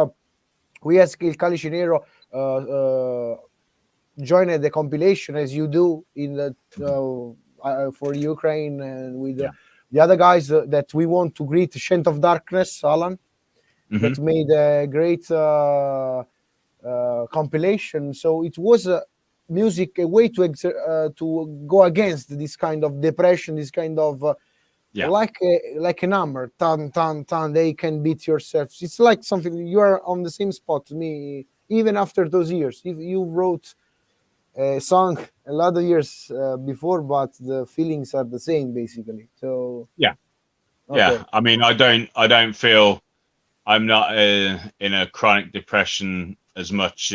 S2: we asked Il Calice Nero joined the compilation as you do in the for Ukraine, and with the other guys that we want to greet, Shent of Darkness, Alan, that made a great compilation. So it was music, a way to go against this kind of depression, this kind of like an hammer, tan tan tan. They can beat yourself. It's like something you are on the same spot to me, even after those years. If you wrote a song a lot of years before, but the feelings are the same basically. So
S3: I mean, I don't feel I'm not in a chronic depression as much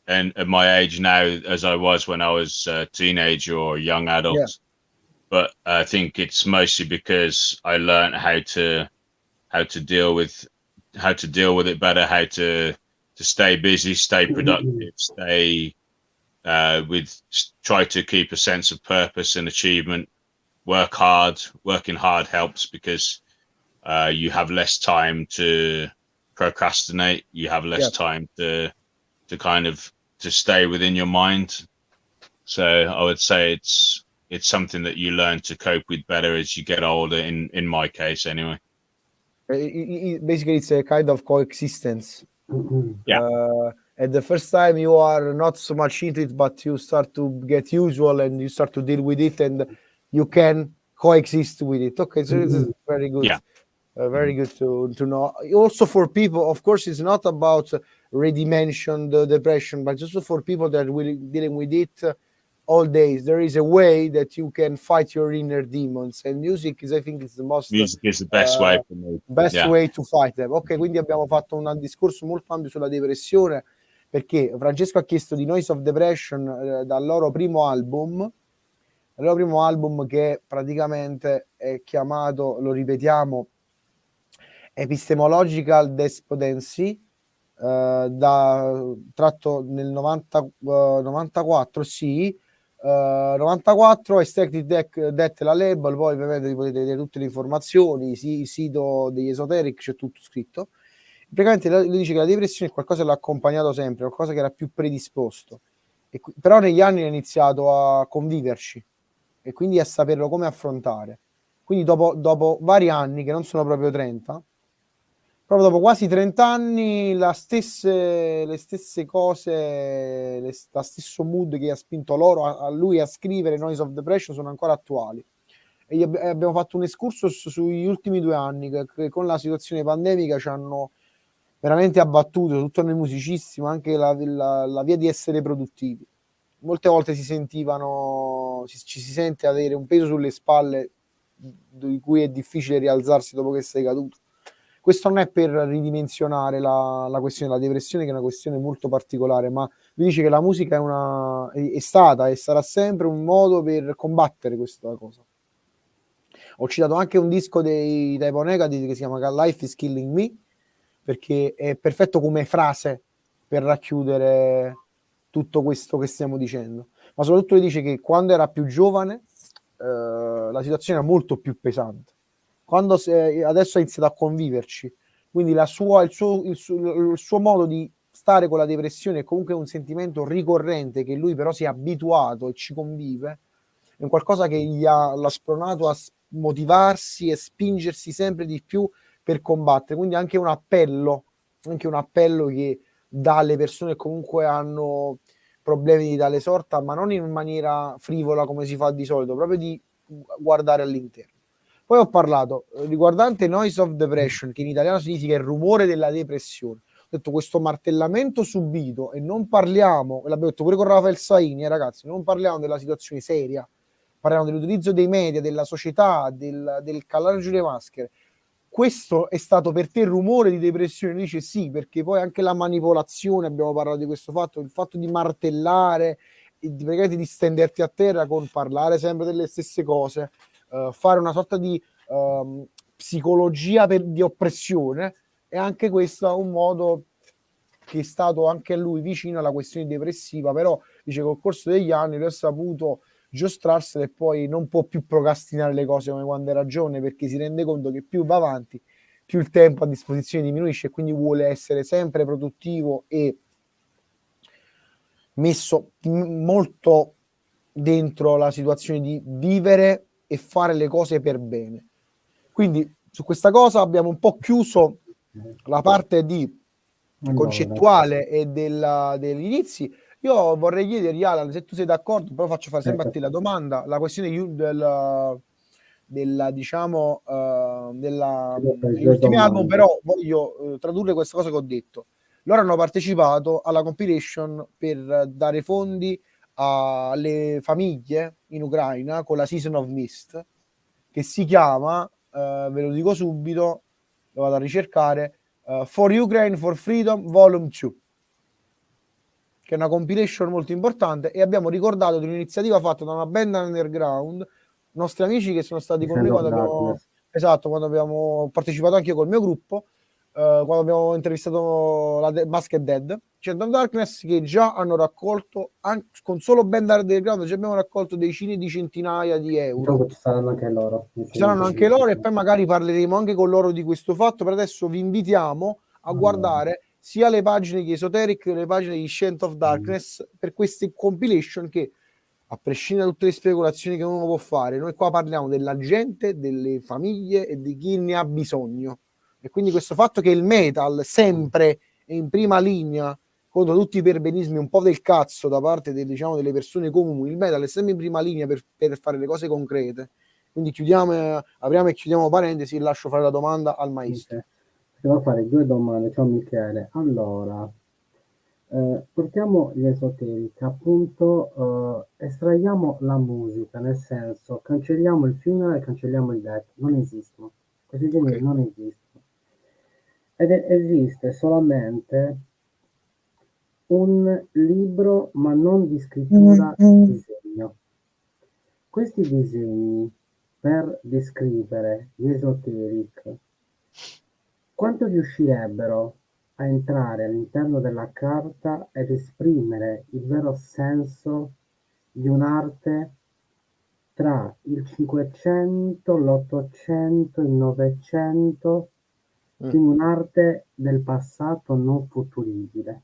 S3: at my age now as I was when I was a teenager or young adult. But I think it's mostly because I learned how to deal with it better, how to stay busy, stay productive, try to keep a sense of purpose and achievement, work hard. Working hard helps because you have less time to procrastinate. You have less time to kind of to stay within your mind. So I would say it's something that you learn to cope with better as you get older. In my case, anyway.
S2: Basically, it's a kind of coexistence. At the first time, you are not so much into it, but you start to get usual and you start to deal with it, and you can coexist with it. Okay, so this is very good. Very good to know. Also for people, of course, it's not about already mentioned the depression, but just for people that will dealing with it all days. There is a way that you can fight your inner demons, and music is, I think, is the most
S3: music is the best way for me.
S2: Best way to fight them. Ok, quindi abbiamo fatto un discorso molto ampio sulla depressione, perché Francesco ha chiesto di Noise of Depression dal loro primo album. Il loro primo album che praticamente è chiamato, lo ripetiamo, Epistemological Despondency, tratto nel 94, sì, 94, Aesthetic Death, la label, poi ovviamente potete vedere tutte le informazioni, il sito degli Esoteric, c'è tutto scritto. Praticamente lui dice che la depressione è qualcosa che l'ha accompagnato sempre, qualcosa che era più predisposto, però negli anni ha iniziato a conviverci e quindi a saperlo come affrontare. Quindi dopo vari anni, che non sono proprio 30, proprio dopo quasi 30 anni, le stesse cose, lo stesso mood che ha spinto a lui a scrivere Noise of Depression sono ancora attuali. E abbiamo fatto un excursus sugli ultimi 2 anni che con la situazione pandemica ci hanno veramente abbattuto, tutto noi musicisti, ma anche la via di essere produttivi. Molte volte ci si sente avere un peso sulle spalle di cui è difficile rialzarsi dopo che sei caduto. Questo non è per ridimensionare la questione della depressione, che è una questione molto particolare, ma lui dice che la musica è stata e sarà sempre un modo per combattere questa cosa. Ho citato anche un disco dei Typo Negative che si chiama Life is Killing Me, perché è perfetto come frase per racchiudere tutto questo che stiamo dicendo. Ma soprattutto lui dice che quando era più giovane la situazione era molto più pesante. quando adesso ha iniziato a conviverci, quindi il suo modo di stare con la depressione è comunque un sentimento ricorrente che lui però si è abituato e ci convive, è un qualcosa che l'ha spronato a motivarsi e spingersi sempre di più per combattere, quindi anche un appello che dà alle persone che comunque hanno problemi di tale sorta, ma non in maniera frivola come si fa di solito, proprio di guardare all'interno. Poi ho parlato riguardante noise of depression, che in italiano significa il rumore della depressione. Ho detto questo martellamento subito, e non parliamo, e l'abbiamo detto pure con Rafael Saini, ragazzi, non parliamo della situazione seria, parliamo dell'utilizzo dei media, della società, del calare giù le maschere. Questo è stato per te rumore di depressione? Dice sì, perché poi anche la manipolazione, abbiamo parlato di questo fatto, il fatto di martellare, di stenderti a terra con parlare sempre delle stesse cose, fare una sorta di psicologia di oppressione, e anche questo è un modo che è stato anche a lui vicino alla questione depressiva, però dice che col corso degli anni lui ha saputo giostrarsela e poi non può più procrastinare le cose come quando era giovane, perché si rende conto che più va avanti, più il tempo a disposizione diminuisce, e quindi vuole essere sempre produttivo e messo molto dentro la situazione di vivere e fare le cose per bene. Quindi su questa cosa abbiamo un po' chiuso la parte di concettuale e degli inizi. Io vorrei chiedergli, Alan, se tu sei d'accordo, però faccio fare sempre a te la domanda, la questione degli ultimi album, però voglio tradurre questa cosa che ho detto. Loro hanno partecipato alla compilation per dare fondi alle famiglie in Ucraina con la Season of Mist, che si chiama, ve lo dico subito, lo vado a ricercare, For Ukraine, for Freedom, Volume 2, che è una compilation molto importante, e abbiamo ricordato di un'iniziativa fatta da una band underground, nostri amici che sono stati con noi quando abbiamo partecipato anche io col mio gruppo, quando abbiamo intervistato la Basket Dead, Chant of Darkness, che già hanno raccolto, con solo band underground, già abbiamo raccolto decine di centinaia di euro.
S1: Ci saranno anche loro.
S2: E poi magari parleremo anche con loro di questo fatto. Per adesso vi invitiamo a guardare sia le pagine di Esoteric che le pagine di Chant of Darkness per queste compilation che, a prescindere da tutte le speculazioni che uno può fare, noi qua parliamo della gente, delle famiglie e di chi ne ha bisogno. E quindi questo fatto che il metal sempre è in prima linea contro tutti i perbenismi un po' del cazzo da parte delle persone comuni, il metal è sempre in prima linea per fare le cose concrete. Quindi apriamo e chiudiamo parentesi e lascio fare la domanda al maestro.
S1: Devo fare due domande. Ciao Michele. Allora, portiamo gli Esoteric, appunto, estraiamo la musica, nel senso, cancelliamo il funeral e cancelliamo il death, non esistono, questi generi non esistono, ed esiste solamente un libro, ma non di scrittura, disegno. Questi disegni, per descrivere gli Esoteric, quanto riuscirebbero a entrare all'interno della carta ed esprimere il vero senso di un'arte tra il 500, l'800, il 900, quindi un'arte del passato non futuribile.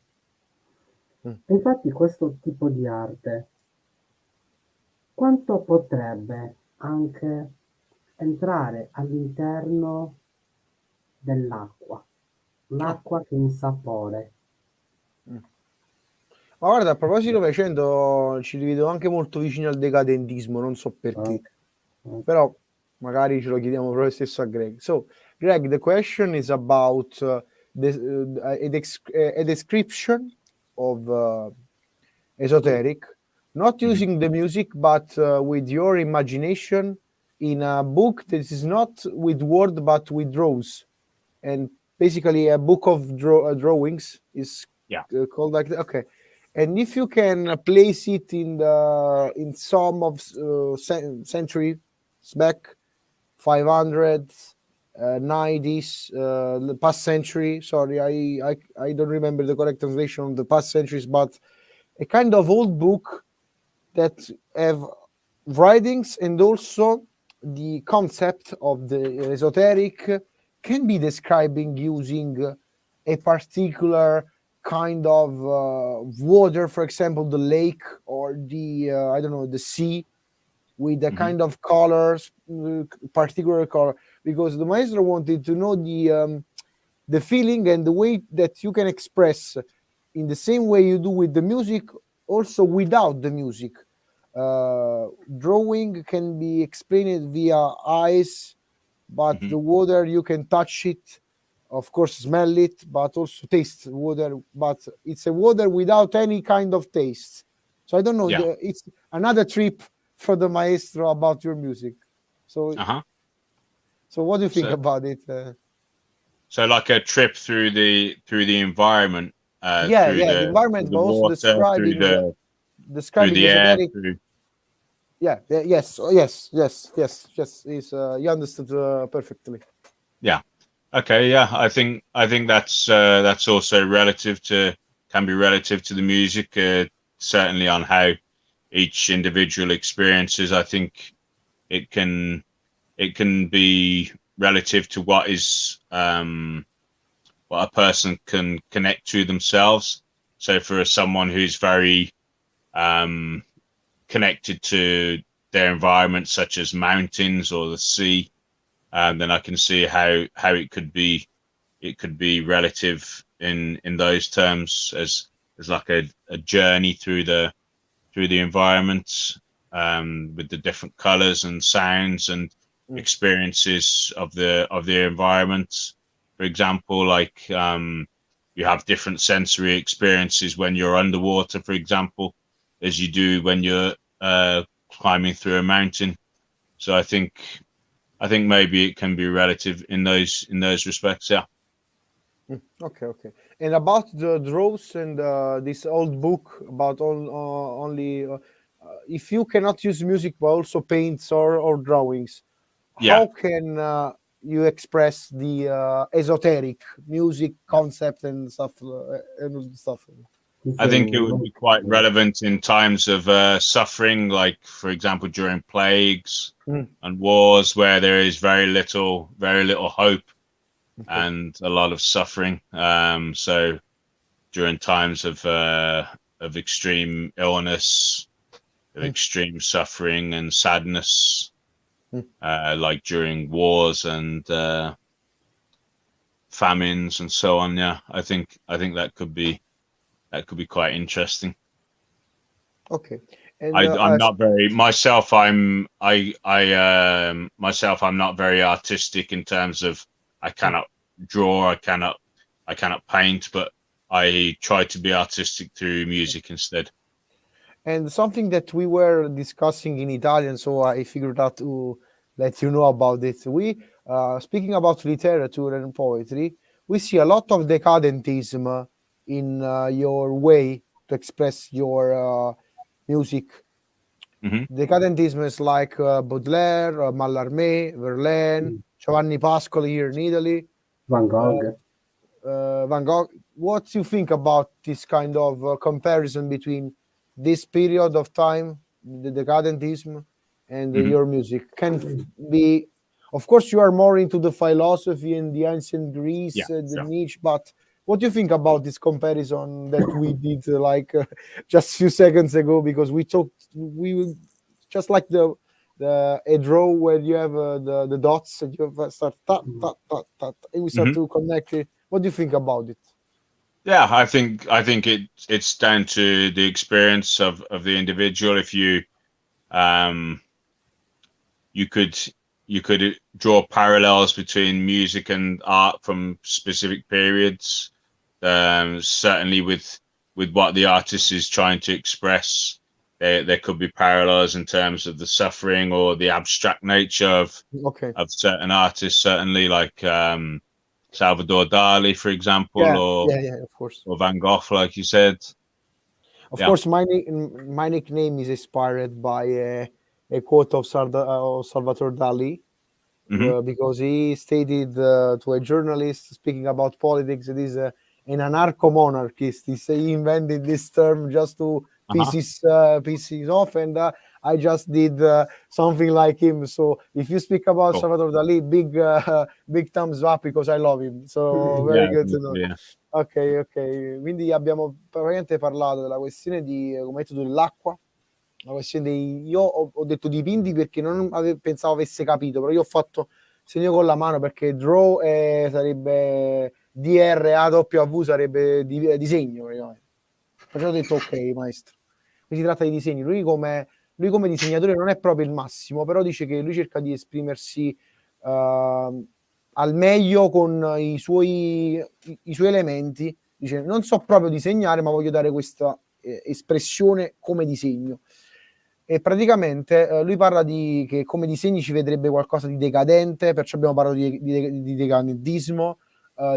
S1: E infatti questo tipo di arte quanto potrebbe anche entrare all'interno dell'acqua, l'acqua che insapore.
S2: Ma guarda, a proposito facendo, ci rivedo anche molto vicino al decadentismo, non so perché, però magari ce lo chiediamo proprio stesso a Greg. So, Greg, the question is about a description of Esoteric, not using the music, but with your imagination in a book that is not with word, but with draws. And basically a book of drawings is called like that. Okay. And if you can place it in some of centuries back, 500s, 90s, the past century. Sorry, I don't remember the correct translation of the past centuries, but a kind of old book that have writings and also the concept of the esoteric can be describing using a particular kind of water, for example, the lake or the I don't know, the sea, with a kind of colors, particular color, because the maestro wanted to know the feeling and the way that you can express in the same way you do with the music, also without the music. Drawing can be explained via eyes, but the water, you can touch it, of course, smell it, but also taste water. But it's a water without any kind of taste. So I don't know. It's another trip for the maestro about your music. So, so what do you think about it?
S3: So like a trip through the environment.
S2: The environment,
S3: the
S2: but also
S3: water,
S2: describing
S3: the air.
S2: Yes. You understood perfectly.
S3: Yeah. Okay. Yeah. I think that's also can be relative to the music. Certainly on how each individual experiences. I think it can be relative to what is what a person can connect to themselves. So for someone who's very connected to their environment, such as mountains or the sea, then I can see how it could be relative in those terms as like a journey through the environment, with the different colors and sounds and experiences of the environment. For example, like you have different sensory experiences when you're underwater, for example, as you do when you're climbing through a mountain. So I think maybe it can be relative in those respects. Yeah.
S2: Okay. And about the draws and this old book about only if you cannot use music but also paints or drawings, how can you express the esoteric music concept and stuff?
S3: I think it would be quite relevant in times of suffering, like for example during plagues and wars, where there is very little hope and a lot of suffering. So during times of extreme illness, of extreme suffering and sadness, like during wars and famines and so on. Yeah, I think that could be quite interesting.
S2: Okay.
S3: And I'm not very myself. I'm not very artistic in terms of I cannot draw, I cannot paint, but I try to be artistic through music instead.
S2: And something that we were discussing in Italian, so I figured out to let you know about it. We, speaking about literature and poetry, we see a lot of decadentism in your way to express your music. Decadentism is like Baudelaire, Mallarmé, Verlaine, Giovanni Pascoli here in Italy,
S1: Van Gogh.
S2: Van Gogh. What do you think about this kind of comparison between this period of time, the decadentism, and your music? Can be, of course, you are more into the philosophy and the ancient Greece, the Nietzsche, but what do you think about this comparison that we did just a few seconds ago? Because we just like a draw where you have the dots and you have start and we start to connect it. What do you think about it?
S3: Yeah, I think it's down to the experience of the individual. If you you could draw parallels between music and art from specific periods, certainly with what the artist is trying to express. There could be parallels in terms of the suffering or the abstract nature of certain artists, certainly like Salvador Dali, for example,
S2: of course,
S3: or Van Gogh, like you said.
S2: Of course, my nickname is inspired by a quote of Salvador Dali, because he stated to a journalist speaking about politics that he's an anarcho-monarchist. He invented this term just to pieces off, and I just did something like him. So if you speak about Salvador Dalì, big thumbs up, because I love him. So very good to know.
S3: Yeah.
S2: Ok. Quindi abbiamo praticamente parlato della questione di, come hai detto tu, dell'acqua. La questione io ho detto dipinti perché non pensavo avesse capito, però io ho fatto segno con la mano perché draw sarebbe DRAW, sarebbe disegno. Perciò ho detto ok, maestro. Qui si tratta di disegni. Lui come disegnatore non è proprio il massimo, però dice che lui cerca di esprimersi al meglio con i suoi elementi. Dice non so proprio disegnare, ma voglio dare questa espressione come disegno. E praticamente lui parla di che come disegni ci vedrebbe qualcosa di decadente, perciò abbiamo parlato di decadentismo,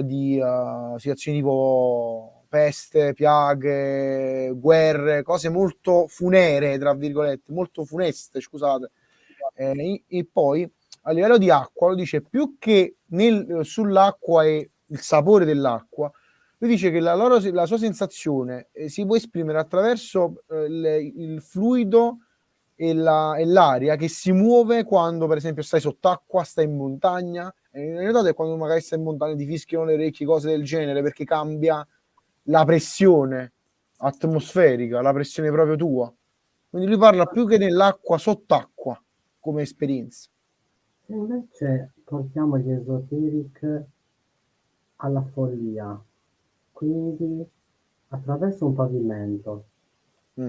S2: di situazioni tipo peste, piaghe, guerre, cose molto funeree, tra virgolette, molto funeste, scusate. E poi a livello di acqua, lo dice più che sull'acqua e il sapore dell'acqua, lui dice che la sua sensazione si può esprimere attraverso il fluido e l'aria che si muove quando, per esempio, stai sott'acqua, stai in montagna. In realtà, quando magari stai in montagna ti fischiano le orecchie, cose del genere, perché cambia la pressione atmosferica, la pressione proprio tua. Quindi lui parla più che nell'acqua, sott'acqua come esperienza.
S1: Se invece portiamo gli Esoteric alla follia, quindi attraverso un pavimento,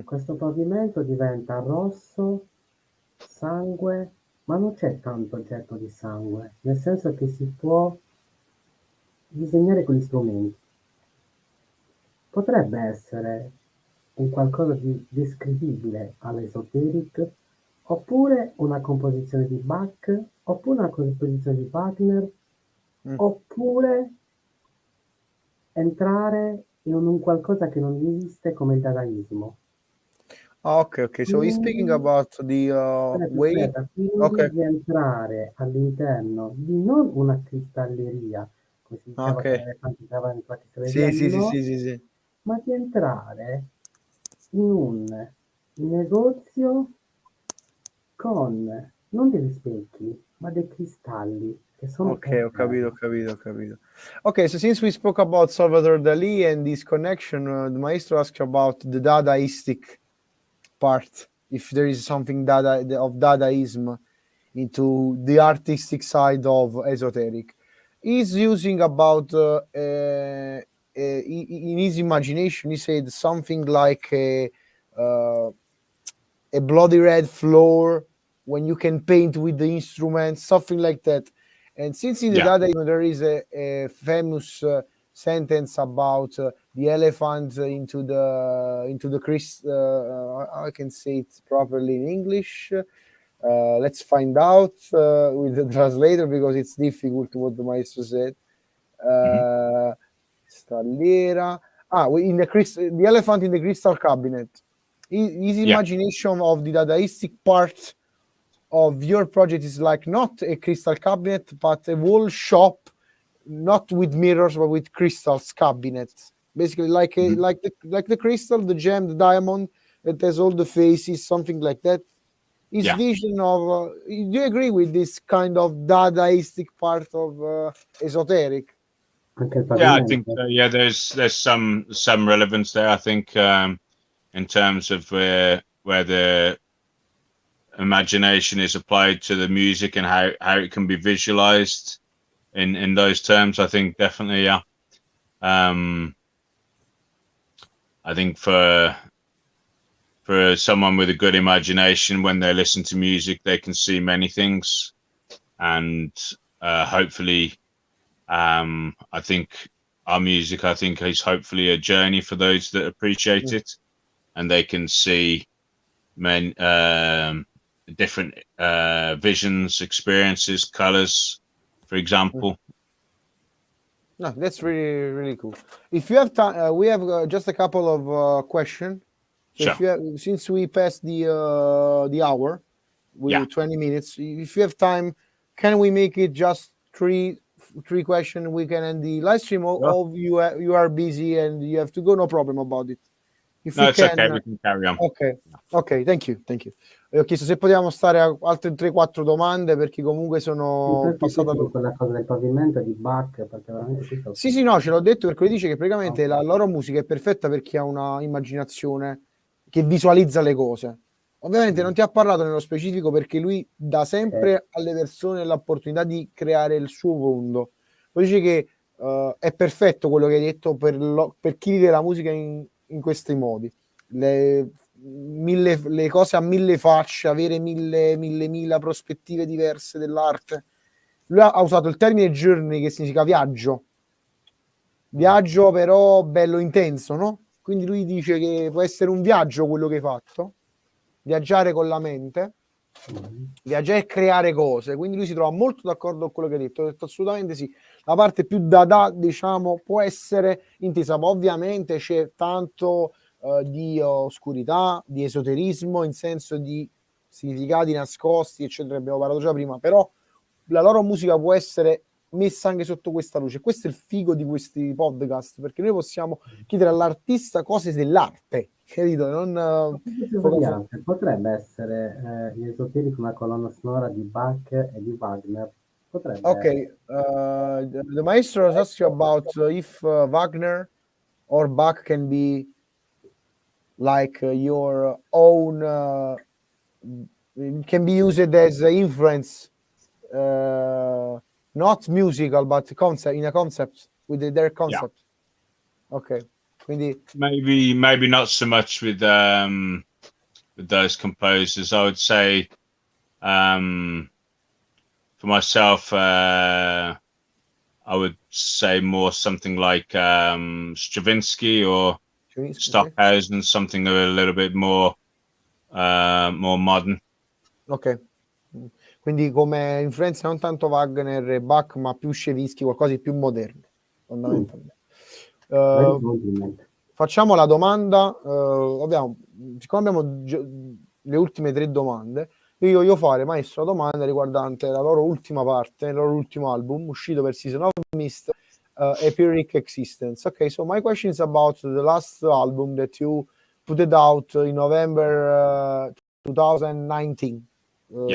S1: questo pavimento diventa rosso, sangue, ma non c'è tanto oggetto di sangue, nel senso che si può disegnare con gli strumenti. Potrebbe essere un qualcosa di descrivibile all'Esoteric, oppure una composizione di Bach, oppure una composizione di Wagner, oppure entrare in un qualcosa che non esiste come il dadaismo.
S2: Ok. So he's speaking about the way.
S1: Quindi di entrare all'interno di non una cristalleria, come si diceva che l'elefante stava in qualche
S2: sì.
S1: ma di entrare in un negozio con non degli specchi, ma dei cristalli che sono
S2: ho capito. Okay, so since we spoke about Salvador Dalì and this connection, the Maestro asked about the Dadaistic part, if there is something of Dadaism into the artistic side of Esoteric. He's using about in his imagination, he said something like a bloody red floor when you can paint with the instruments, something like that. And since in the Dadaism there is a famous sentence about the elephant into the crystal. I can say it properly in English. Let's find out with the translator, because it's difficult what the Maestro said. Stalliera. In the elephant in the crystal cabinet. His imagination of the Dadaistic part of your project is like not a crystal cabinet, but a whole shop, not with mirrors, but with crystals cabinets. Basically, like the crystal, the gem, the diamond that has all the faces, something like that. His vision of. Do you agree with this kind of Dadaistic part of Esoteric?
S3: Yeah, I think there's some relevance there. I think in terms of where the imagination is applied to the music and how it can be visualized in those terms. I think definitely, I think for someone with a good imagination, when they listen to music, they can see many things, and hopefully, I think our music, is hopefully a journey for those that appreciate it, and they can see different visions, experiences, colors, for example.
S2: No, that's really, really cool. If you have time, we have just a couple of questions. So
S3: sure.
S2: If you have, since we passed the hour with 20 minutes, if you have time, can we make it just three questions? We can end the live stream. Of you are busy and you have to go. No problem about it.
S3: No, it's okay, we can carry on.
S2: Ok, thank you. Ho chiesto se potevamo stare a altre 3-4 domande, perché comunque sono passata
S1: con quella cosa del pavimento di Bach, perché veramente questo...
S2: Sì, no, ce l'ho detto, perché lui dice che praticamente la loro musica è perfetta per chi ha una immaginazione che visualizza le cose. Ovviamente non ti ha parlato nello specifico, perché lui dà sempre alle persone l'opportunità di creare il suo mondo. Poi dice che è perfetto quello che hai detto per chi vive la musica in questi modi. Le cose a 1000 facce, avere mille prospettive diverse dell'arte. Lui ha usato il termine journey, che significa viaggio però bello intenso, no? Quindi lui dice che può essere un viaggio quello che hai fatto, viaggiare con la mente, viaggiare e creare cose. Quindi lui si trova molto d'accordo con quello che hai detto. Ha detto assolutamente sì. La parte più diciamo, può essere intesa, ma ovviamente c'è tanto di oscurità, di esoterismo, in senso di significati nascosti, eccetera, abbiamo parlato già prima, però la loro musica può essere messa anche sotto questa luce. Questo è il figo di questi podcast, perché noi possiamo chiedere all'artista cose dell'arte, capito? Non
S1: potrebbe essere in Esoteric una colonna sonora di Bach e di Wagner. Potrebbe.
S2: Okay, the Maestro has asked you about if Wagner or Bach can be like your own, can be used as influence, not musical, but concept, in a concept, with their concept. Yeah. Okay, quindi
S3: maybe not so much with those composers. I would say for myself, I would say more something like Stravinsky or Stockhausen, something a little bit more modern.
S2: Ok, quindi come influenza non tanto Wagner e Bach, ma più Stravinsky, qualcosa di più moderno, fondamentalmente. Facciamo la domanda, siccome abbiamo le ultime 3 domande, io voglio fare, Maestro, la domanda riguardante la loro ultima parte, il loro ultimo album uscito per Season of Mist, Esoteric Existence. Okay, so my question is about the last album that you put it out in November 2019.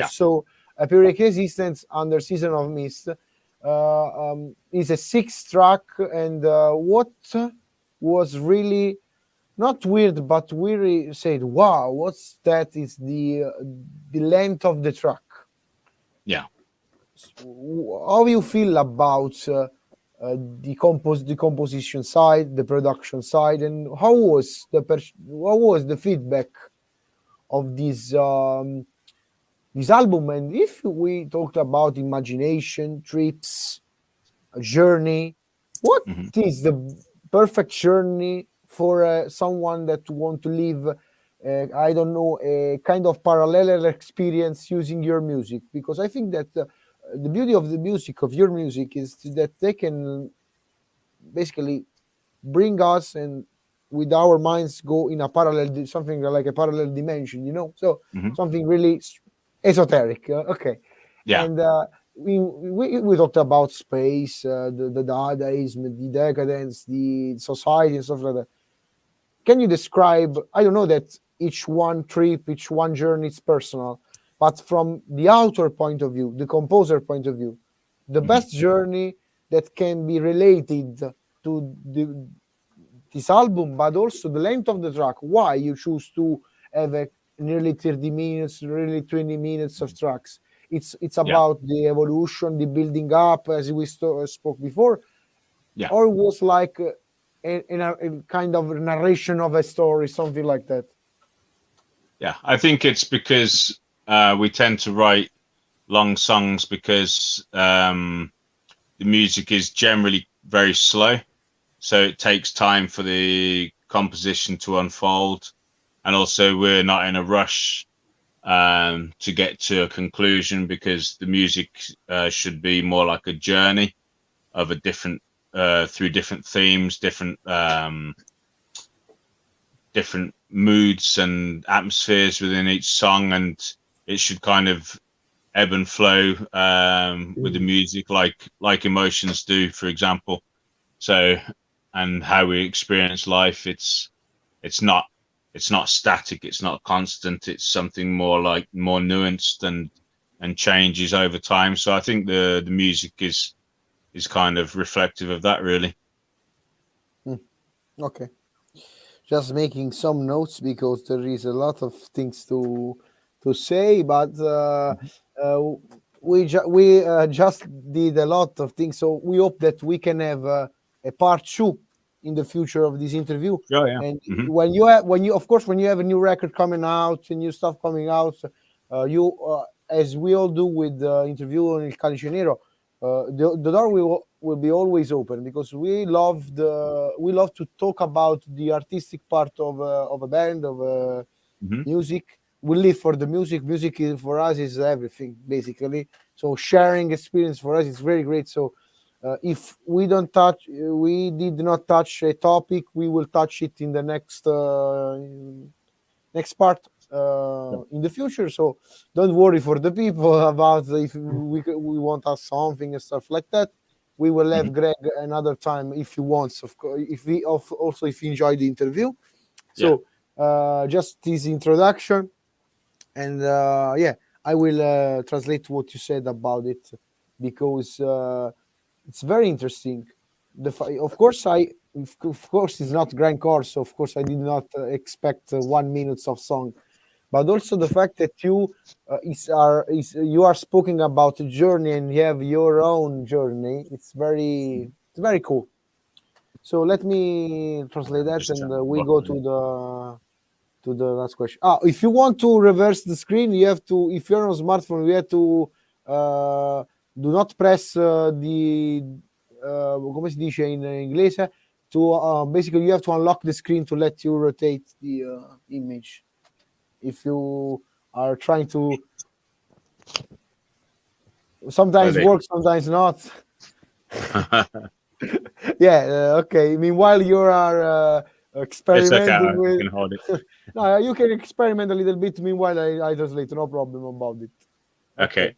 S2: So Esoteric Existence under Season of Mist is a 6-track, and what was really not weird, but we said, wow, what's that, is the length of the track. How you feel about the composition side, the production side, and how was the feedback of this this album? And if we talked about imagination, trips, a journey, what is the perfect journey for someone that want to live, I don't know, a kind of parallel experience using your music? Because I think that the beauty of the music, of your music, is that they can basically bring us and with our minds go in a parallel, something like a parallel dimension, you know? So something really esoteric. Okay. And we talked about space, the Dadaism, the decadence, the society, and stuff like that. Can you describe, I don't know that each one trip, each one journey is personal, but from the author point of view, the composer point of view, the best journey that can be related to this album, but also the length of the track, why you choose to have a nearly 30 minutes, nearly 20 minutes of tracks. It's about the evolution, the building up, as we spoke before, or it was like a kind of narration of a story, something like that.
S3: I think it's because we tend to write long songs because the music is generally very slow, so it takes time for the composition to unfold, and also we're not in a rush to get to a conclusion, because the music should be more like a journey of a different through different themes, different moods and atmospheres within each song, and it should kind of ebb and flow with the music, like emotions do, for example. So, and how we experience life, it's not it's not static, it's not constant, it's something more nuanced and changes over time. So I think the music is kind of reflective of that, really.
S2: Okay, just making some notes because there is a lot of things to say, but we just did a lot of things, so we hope that we can have a part 2 in the future of this interview.
S3: Oh, yeah.
S2: And when you have a new record coming out, new stuff coming out, as we all do with the interview on Il Calice Nero, the door will be always open, because we love to talk about the artistic part of a band, of music. We live for the music. Music for us is everything, basically. So sharing experience for us is very great. So if we did not touch a topic, we will touch it in the next part in the future. So don't worry for the people about if we want us something and stuff like that. We will have Greg another time if he wants, of course, if he enjoyed the interview. So just this introduction, and I will translate what you said about it, because it's very interesting. Of course, it's not grand course. So of course, I did not expect 1 minute of song, but also the fact that you are speaking about a journey and you have your own journey. It's very cool. So let me translate that, and we go to the last question. If you want to reverse the screen, you have to. If you're on a smartphone, you have to do not press come si dice in inglese, to basically you have to unlock the screen to let you rotate the image. If you are trying to, sometimes works, sometimes not. Okay. Meanwhile, you are experimenting with.
S3: Can hold it.
S2: No, you can experiment a little bit. Meanwhile, I translate, no problem about it.
S3: Okay.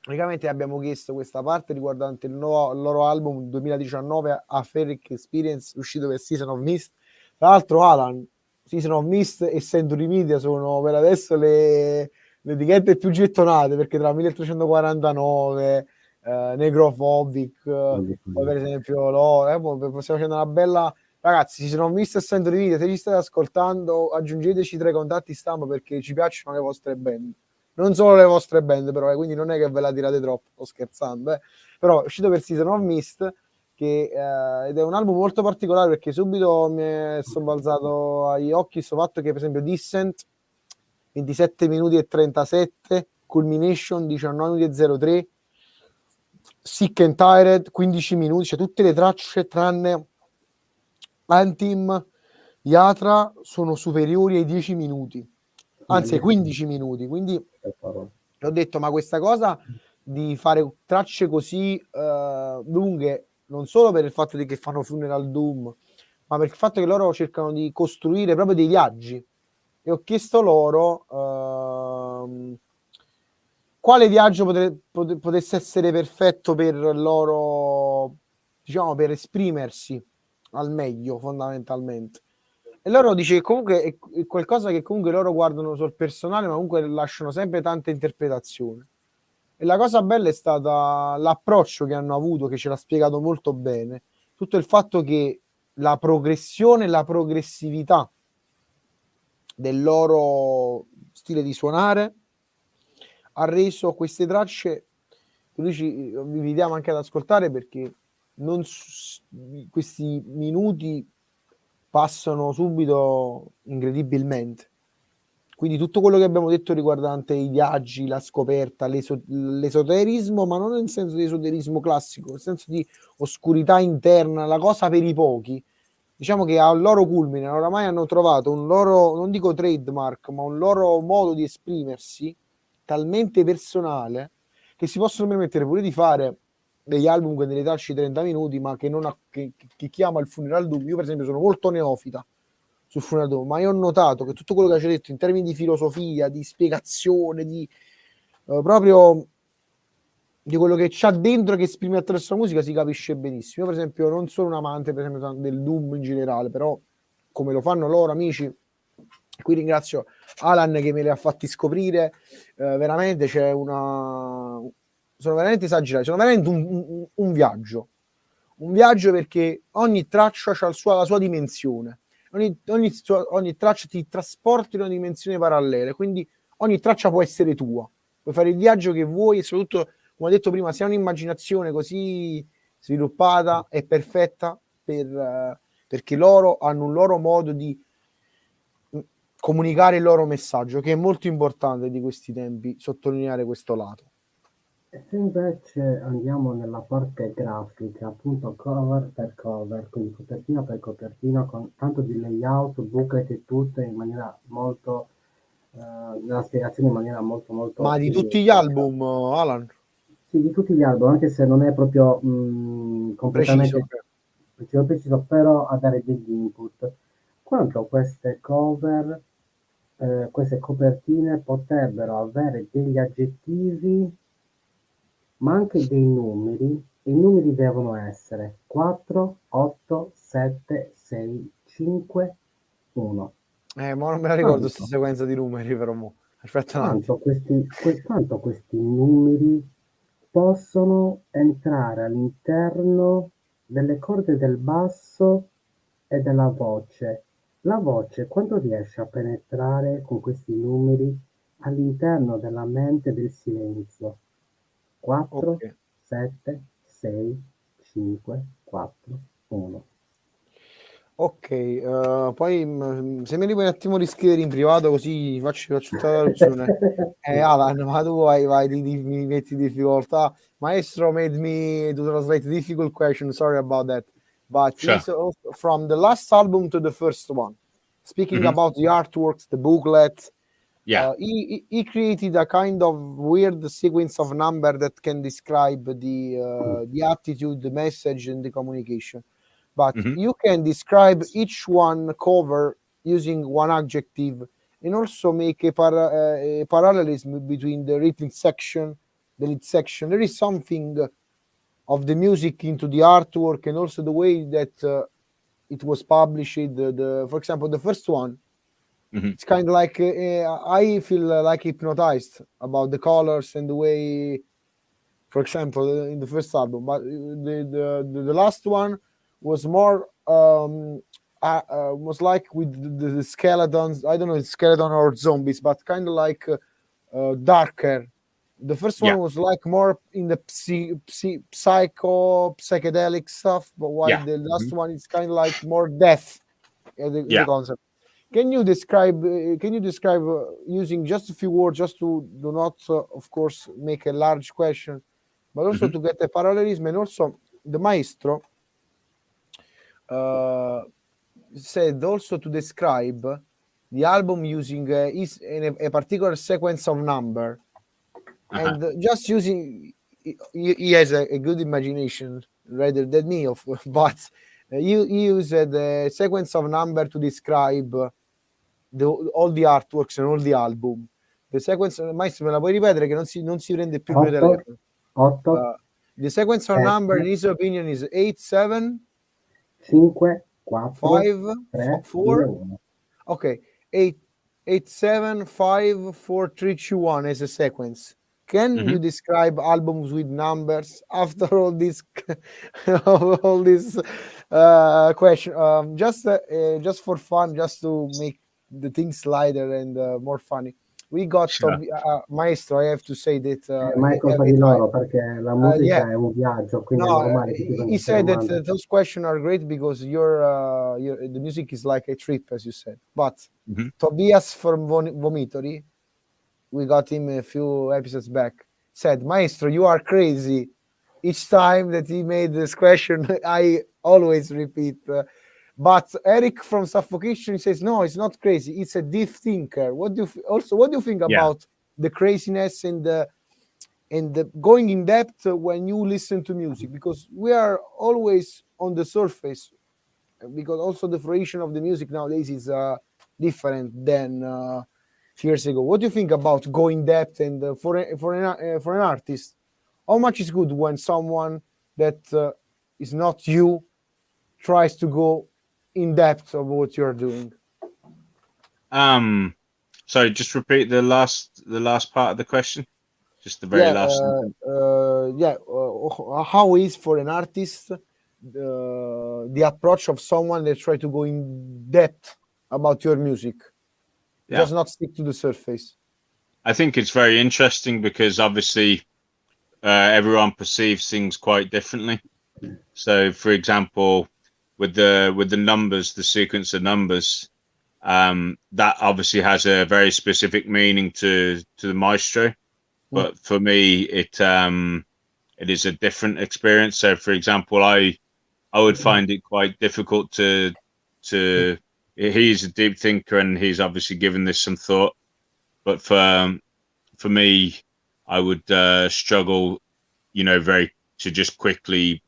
S2: Praticamente abbiamo chiesto questa parte riguardante il loro album 2019, Esoteric Experience, uscito per Season of Mist. Tra l'altro, Alan, Season of Mist e Century Media sono per adesso le etichette più gettonate, perché tra 1349, Necrophobic, poi per esempio possiamo facendo una bella. Ragazzi, Season of Mist e Century Media, se ci state ascoltando, aggiungeteci 3 contatti stampa, perché ci piacciono le vostre band. Non solo le vostre band, però, quindi non è che ve la tirate troppo, sto scherzando, però è uscito per Season of Mist, ed è un album molto particolare, perché subito mi è sobbalzato agli occhi questo fatto che, per esempio, Descent 27 minuti e 37, Culmination 19 minuti e 03, Sick and Tired 15 minuti, cioè tutte le tracce tranne Anthem, ITA sono superiori ai 10 minuti, anzi ai 15 minuti, quindi ho detto, ma questa cosa di fare tracce così lunghe, non solo per il fatto che fanno Funeral Doom, ma per il fatto che loro cercano di costruire proprio dei viaggi, e ho chiesto loro quale viaggio potesse essere perfetto per loro, diciamo, per esprimersi al meglio, fondamentalmente. E loro dice che comunque è qualcosa che comunque loro guardano sul personale, ma comunque lasciano sempre tanta interpretazione. E la cosa bella è stata l'approccio che hanno avuto, che ce l'ha spiegato molto bene, tutto il fatto che la progressione e la progressività del loro stile di suonare ha reso queste tracce, vi invitiamo anche ad ascoltare, perché questi minuti passano subito incredibilmente. Quindi tutto quello che abbiamo detto riguardante i viaggi, la scoperta, l'esoterismo, ma non nel senso di esoterismo classico, nel senso di oscurità interna, la cosa per i pochi, diciamo che al loro culmine oramai hanno trovato un loro, non dico trademark, ma un loro modo di esprimersi talmente personale che si possono permettere pure di fare degli album con delle tracce di 30 minuti, ma che chi ama il Funeral Doom. Io per esempio sono molto neofita sul Funeral Doom, ma io ho notato che tutto quello che ci ha detto in termini di filosofia, di spiegazione, di proprio di quello che c'ha dentro, che esprime attraverso la musica, si capisce benissimo. Io per esempio non sono un amante, per esempio, del Doom in generale, però come lo fanno loro amici, Qui ringrazio Alan che me le ha fatti scoprire, veramente c'è sono veramente esagerati, sono veramente un viaggio perché ogni traccia ha la sua dimensione, ogni traccia ti trasporta in una dimensione parallela, quindi ogni traccia può essere tua, puoi fare il viaggio che vuoi e soprattutto, come ho detto prima, se hai un'immaginazione così sviluppata è perfetta perché loro hanno un loro modo di comunicare il loro messaggio, che è molto importante di questi tempi, sottolineare questo lato.
S1: E se invece andiamo nella parte grafica, appunto cover per cover, quindi copertina per copertina, con tanto di layout, booklet e tutto in maniera molto, nella spiegazione in maniera molto molto
S2: Ma di tutti gli
S1: filmistica.
S2: album, Alan?
S1: Sì, di tutti gli album, anche se non è proprio completamente preciso, però a dare degli input. Quanto queste cover, queste copertine potrebbero avere degli aggettivi, ma anche dei numeri, e i numeri devono essere 4, 8, 7, 6, 5, 1.
S2: Ma non me la ricordo questa sequenza di numeri, però aspetta un attimo.
S1: Quanto questi numeri possono entrare all'interno delle corde del basso e della voce. La voce quando riesce a penetrare con questi numeri all'interno della mente del silenzio. 4,
S2: Okay.
S1: 7, 6, 5, 4, 1.
S2: Ok, poi se me li puoi un attimo riscrivere in privato così faccio tutta la traduzione. Alan, ma tu mi metti in difficoltà. Maestro made me to translate difficult question. Sorry about that. But
S3: Sure.
S2: he's also from the last album to the first one. Speaking about the artworks, the booklet, he created a kind of weird sequence of number that can describe the attitude, the message, and the communication. But you can describe each one cover using one adjective and also make a parallelism between the rhythm section, the lead section. There is something of the music into the artwork and also the way that it was published. For example, the first one, it's kind of like I feel like hypnotized about the colors and the way, for example, in the first album. But the last one was more was like with the skeletons. I don't know if it's skeleton or zombies, but kind of like darker. The first one was like more in the psychedelic stuff, but while the last one is kind of like more death. The concept. Can you describe using just a few words, just to do not, of course, make a large question, but also to get a parallelism, and also the Maestro said also to describe the album using a particular sequence of number, and just using, he has a good imagination rather than me, but you used a sequence of number to describe all the artworks and all the album. The sequence, Maestro, me la puoi ripetere che non si prende più il mio telefono?
S1: 8,
S2: the sequence of number, in his opinion, is 8, 7,
S1: 5, 4,
S2: 5,
S1: 3,
S2: 4.
S1: 2, 1.
S2: Okay, 8, 7, 5, 4, 3, 2, 1 as a sequence. Can you describe albums with numbers after all this question? Just for fun, just to make the things lighter and more funny. We got Maestro. I have to say that
S1: ma è colpa di loro perché la musica è un viaggio, quindi è
S2: no,
S1: normale che ti
S2: he said that those questions are great because the music is like a trip, as you said. But Tobias from Vomitory, we got him a few episodes back, said, Maestro, you are crazy. Each time that he made this question, I always repeat. But Eric from Suffocation says, no, it's not crazy. It's a deep thinker. What do you think about the craziness and the going in depth when you listen to music? Because we are always on the surface, because also the fruition of the music nowadays is different than years ago. What do you think about going depth and for an artist, how much is good when someone that is not you tries to go in depth of what you're doing?
S3: Sorry, just repeat the last part of the question. Just the very last sentence.
S2: How is for an artist the approach of someone that try to go in depth about your music, just not stick to the surface?
S3: I think it's very interesting because obviously everyone perceives things quite differently. So, for example, with the numbers, the sequence of numbers, that obviously has a very specific meaning to the maestro. But for me, it is a different experience. So, for example, I would find it quite difficult to. He's a deep thinker, and he's obviously given this some thought. But for me, I would struggle, to just quickly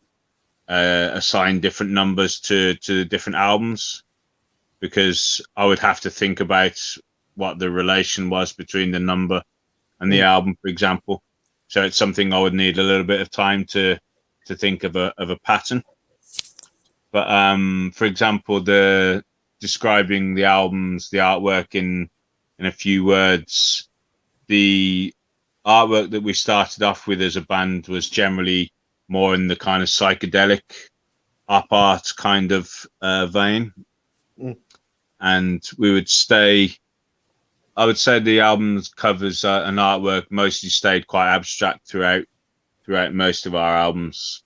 S3: assign different numbers to different albums, because I would have to think about what the relation was between the number and the album, for example. So it's something I would need a little bit of time to think of a pattern. But for example, describing the albums, the artwork in a few words, the artwork that we started off with as a band was generally more in the kind of psychedelic op art kind of vein. And we would I would say the album's covers and artwork mostly stayed quite abstract throughout most of our albums.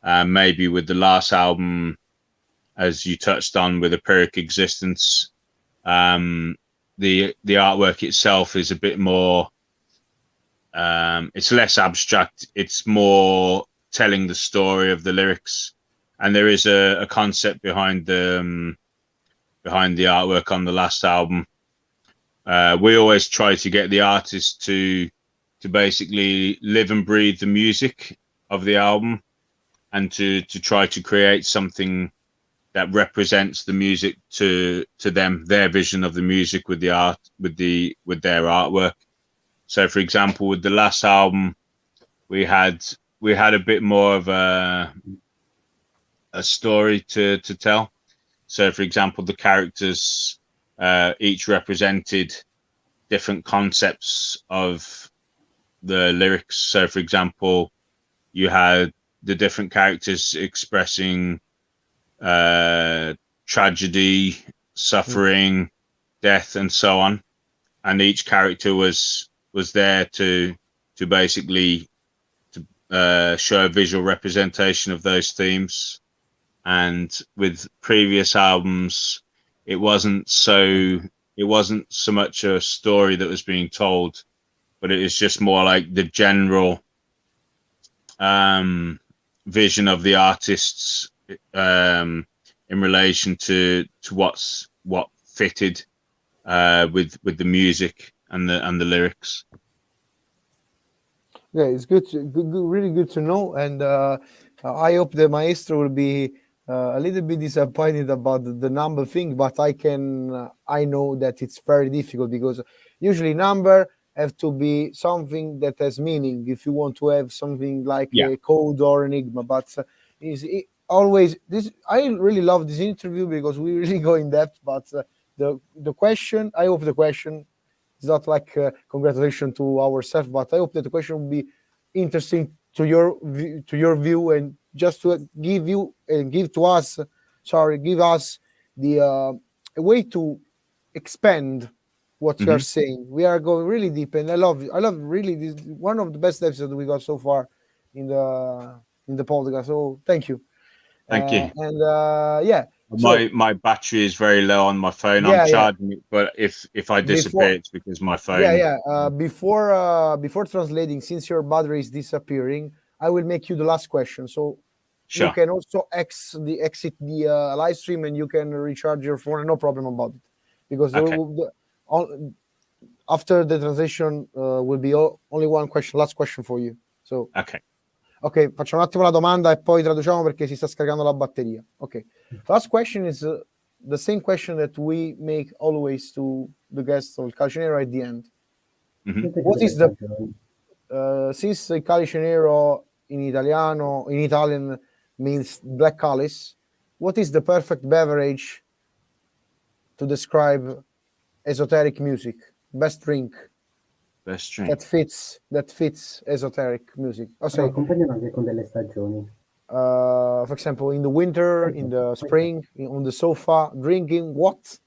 S3: Maybe with the last album, as you touched on, with Empiric Existence, the artwork itself is a bit more, it's less abstract. It's more telling the story of the lyrics, and there is a concept behind the artwork on the last album. We always try to get the artist to basically live and breathe the music of the album, and to try to create something that represents the music to them, their vision of the music with the art, with their artwork. So, for example, with the last album, we had a bit more of a story to tell. So, for example, the characters each represented different concepts of the lyrics. So, for example, you had the different characters expressing tragedy, suffering, death, and so on. And each character was there to basically show a visual representation of those themes. And with previous albums, it wasn't so much a story that was being told, but it was just more like the general vision of the artists in relation to what fitted with the music and the lyrics.
S2: Yeah, it's good, really good to know, and I hope the Maestro will be a little bit disappointed about the number thing, but I know that it's very difficult, because usually number have to be something that has meaning if you want to have something like a code or enigma. But always this, I really love this interview because we really go in depth. But the question, I hope the question is not like congratulations to ourselves, but I hope that the question will be interesting to your view, and just to give us the a way to expand what you are saying. We are going really deep, and I love really this, one of the best episodes we got so far in the podcast. So thank you.
S3: Thank you.
S2: And
S3: my battery is very low on my phone. I'm charging it, but if I disappear, it's because my phone.
S2: Before translating, since your battery is disappearing, I will make you the last question. So
S3: sure.
S2: You can also exit the live stream, and you can recharge your phone. No problem about it, because after the transition will be only one question, last question for you. So ok, facciamo un attimo la domanda e poi traduciamo perché si sta scaricando la batteria. Ok, last question is the same question that we make always to the guests of Calice Nero at the end. What is the since Calice Nero in Italian means black calice, what is the perfect beverage to describe esoteric music, best drink that fits esoteric music.
S1: No, accompagnano anche con delle stagioni.
S2: For example, in the winter, in the spring, on the sofa, drinking what?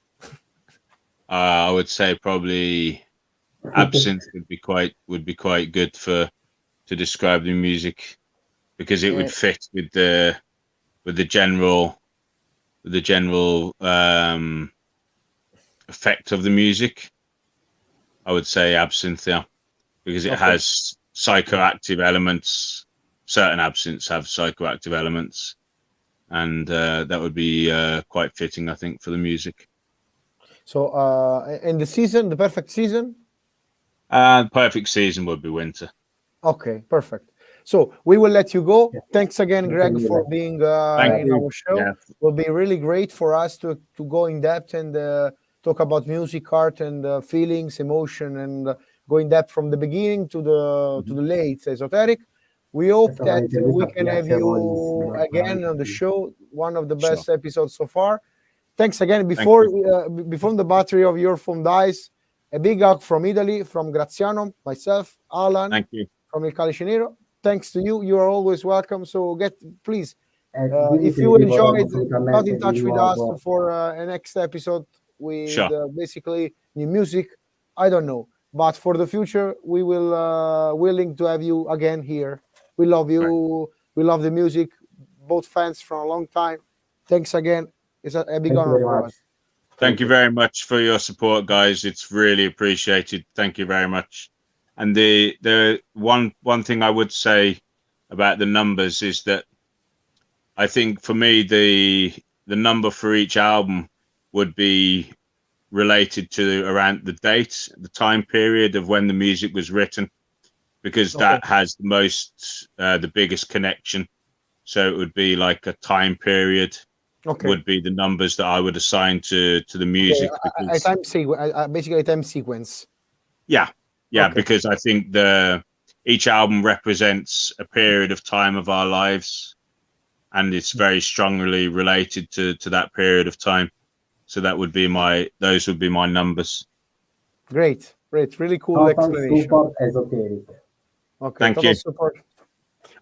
S3: I would say probably absinthe would be quite good to describe the music, because it would fit with the general effect of the music. I would say absinthe, yeah, because it has psychoactive elements. Certain absinthes have psychoactive elements, and that would be quite fitting, I think, for the music.
S2: So, and the season, the perfect season?
S3: Perfect season would be winter.
S2: Okay, perfect. So we will let you go. Thanks again, Greg, for being in our show. Yeah. It will be really great for us to go in depth and talk about music, art, and feelings, emotion, and go in depth from the beginning to the late esoteric. We hope that we can have you again on the show. One of the best episodes so far. Thanks again. Before the battery of your phone dies, a big hug from Italy, from Graziano, myself, Alan.
S3: Thank you.
S2: From Calice Nero. Thanks to you. You are always welcome. So please, if you enjoyed, got in touch with us for a next episode with basically new music. I don't know, but for the future, we will willing to have you again here. We love you. Right. We love the music. Both fans from a long time. Thanks again. It's a big honor for us.
S3: Thank you very much for your support, guys. It's really appreciated. Thank you very much. And the one thing I would say about the numbers is that I think for me the number for each album would be related to around the date, the time period of when the music was written, because that has the most the biggest connection. So it would be like a time period. Would be the numbers that I would assign to the music.
S2: Basically a time sequence.
S3: Yeah, because I think each album represents a period of time of our lives, and it's very strongly related to that period of time. So those would be my numbers.
S2: Great, really cool explanation.
S1: Support esoteric.
S2: Okay,
S3: thank you.
S2: Support.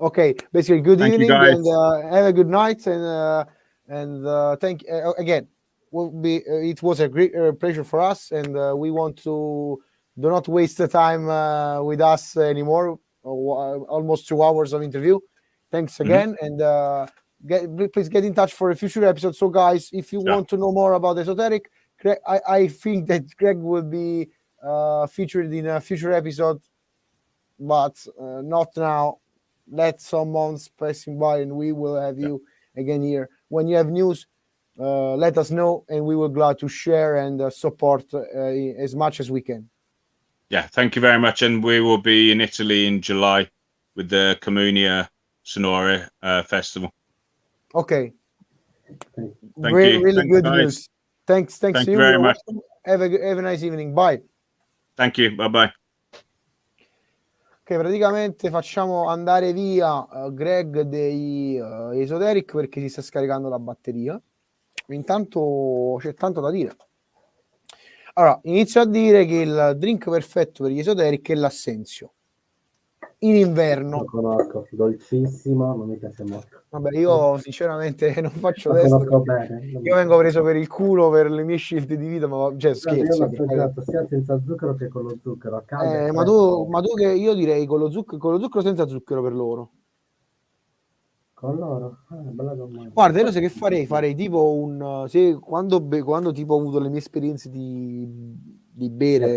S2: Okay, basically, good evening and have a good night, and thank again. It was a great pleasure for us, and we want to. Do not waste the time with us anymore. Almost 2 hours of interview. Thanks again, and please get in touch for a future episode. So, guys, if you want to know more about Esoteric, I think that Greg will be featured in a future episode, but not now. Let some months passing by, and we will have you again here. When you have news, let us know, and we will be glad to share and support as much as we can.
S3: Yeah, thank you very much. And we will be in Italy in July with the Comunia Sonora Festival.
S2: Okay.
S3: Thank you.
S2: Really
S3: Thanks,
S2: good
S3: guys.
S2: News. Thanks
S3: Thank
S2: to
S3: you very much.
S2: Have a nice evening. Bye.
S3: Thank you. Bye-bye.
S2: Ok, praticamente facciamo andare via Greg dei Esoteric perché si sta scaricando la batteria. Intanto c'è tanto da dire. Allora, inizio a dire che il drink perfetto per gli Esoteric è l'assenzio. In inverno.
S1: Lo conosco, dolcissimo, non mi piace molto.
S2: Vabbè, io sinceramente non faccio testo.
S1: Bene,
S2: io vengo preso per il culo per le mie scelte di vita, ma scherzo.
S1: Io l'ho assaggiato sia senza zucchero che con lo zucchero.
S2: Ma tu che io direi con lo zucchero senza zucchero per loro.
S1: Con loro? Bella domanda.
S2: Guarda, io lo sai che farei tipo quando tipo ho avuto le mie esperienze di bere,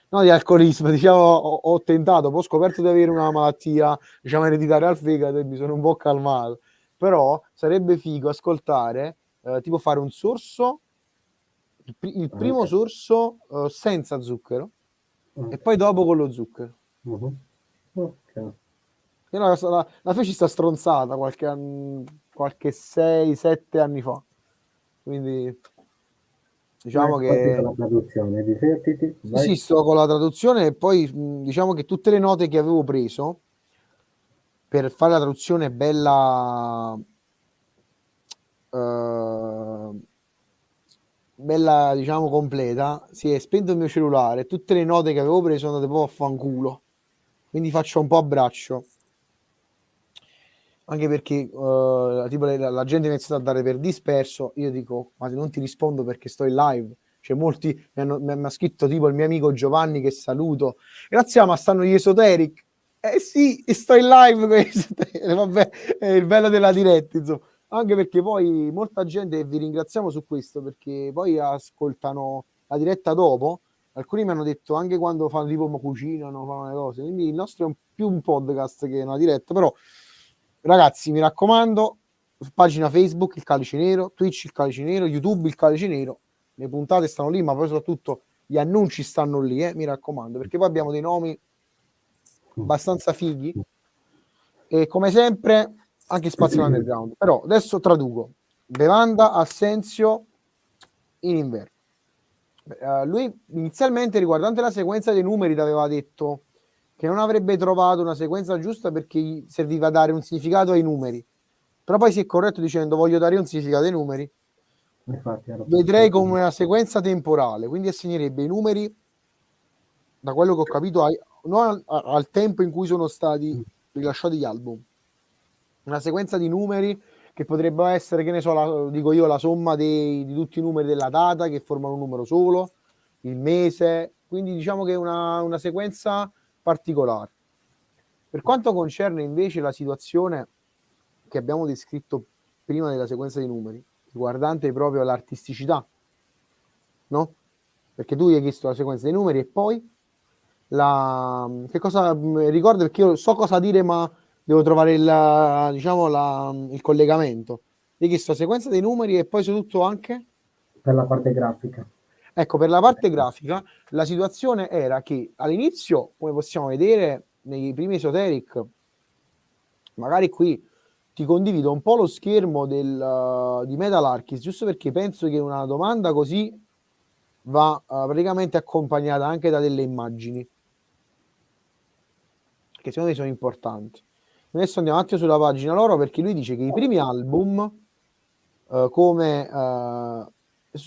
S2: di alcolismo, diciamo, ho tentato, poi ho scoperto di avere una malattia, diciamo, ereditaria al fegato e mi sono un po' calmato. Però sarebbe figo ascoltare, tipo fare un sorso, il primo sorso senza zucchero e poi dopo con lo zucchero. La feci sta stronzata qualche 6-7 anni fa, quindi diciamo che
S1: la traduzione, divertiti.
S2: Sì, sto con la traduzione e poi diciamo che tutte le note che avevo preso per fare la traduzione bella bella, diciamo, completa, si è spento il mio cellulare, tutte le note che avevo preso sono andate proprio a fanculo, quindi faccio un po' a braccio, anche perché tipo la gente mi ha iniziato a dare per disperso. Io dico, ma non ti rispondo perché sto in live. Cioè, molti mi ha scritto, tipo il mio amico Giovanni, che saluto, grazie, ma stanno gli Esoteric. Sì, sto in live con gli Esoteric. Vabbè, è il bello della diretta, insomma. Anche perché poi molta gente, vi ringraziamo su questo, perché poi ascoltano la diretta dopo. Alcuni mi hanno detto anche quando fanno tipo cucinano, fanno le cose, quindi il nostro è più un podcast che una diretta. Però ragazzi, mi raccomando, pagina Facebook il Calice Nero, Twitch il Calice Nero, YouTube il Calice Nero, le puntate stanno lì, ma poi soprattutto gli annunci stanno lì, mi raccomando, perché poi abbiamo dei nomi abbastanza fighi e come sempre anche spazio all'underground. Però adesso traduco: bevanda assenzio in inverno. Lui inizialmente, riguardante la sequenza dei numeri, ti aveva detto che non avrebbe trovato una sequenza giusta perché gli serviva a dare un significato ai numeri, però poi si è corretto dicendo voglio dare un significato ai numeri.
S1: Infatti,
S2: Vedrei come una sequenza temporale, quindi assegnerebbe i numeri, da quello che ho capito, non al tempo in cui sono stati rilasciati gli album, una sequenza di numeri che potrebbe essere, che ne so, dico io, la somma di tutti i numeri della data che formano un numero solo, il mese, quindi diciamo che è una sequenza particolare. Per quanto concerne invece la situazione che abbiamo descritto prima della sequenza di numeri, riguardante proprio l'artisticità, no? Perché tu gli hai chiesto la sequenza dei numeri e poi che cosa ricordo, perché io so cosa dire, ma devo trovare il collegamento. Gli hai chiesto la sequenza dei numeri e poi soprattutto anche
S1: per la parte grafica.
S2: Ecco, per la parte grafica la situazione era che all'inizio, come possiamo vedere nei primi Esoteric, magari qui ti condivido un po' lo schermo di Metal Archis, giusto perché penso che una domanda così va praticamente accompagnata anche da delle immagini che secondo me sono importanti. Adesso andiamo un attimo sulla pagina loro, perché lui dice che i primi album come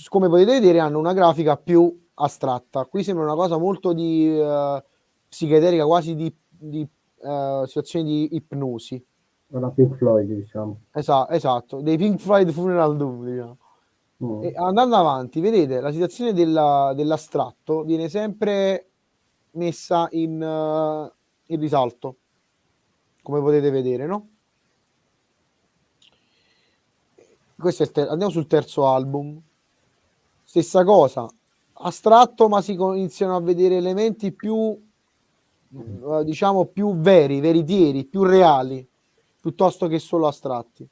S2: potete vedere hanno una grafica più astratta. Qui sembra una cosa molto di psichedelica, quasi di situazioni di ipnosi.
S1: La Pink Floyd, diciamo.
S2: Esatto, dei Pink Floyd Funeral Doom, diciamo. E andando avanti, vedete, la situazione dell'astratto viene sempre messa in risalto, come potete vedere, no? Questo è andiamo sul terzo album. Stessa cosa, astratto, ma si iniziano a vedere elementi più, diciamo, più veritieri, più reali, piuttosto che solo astratti.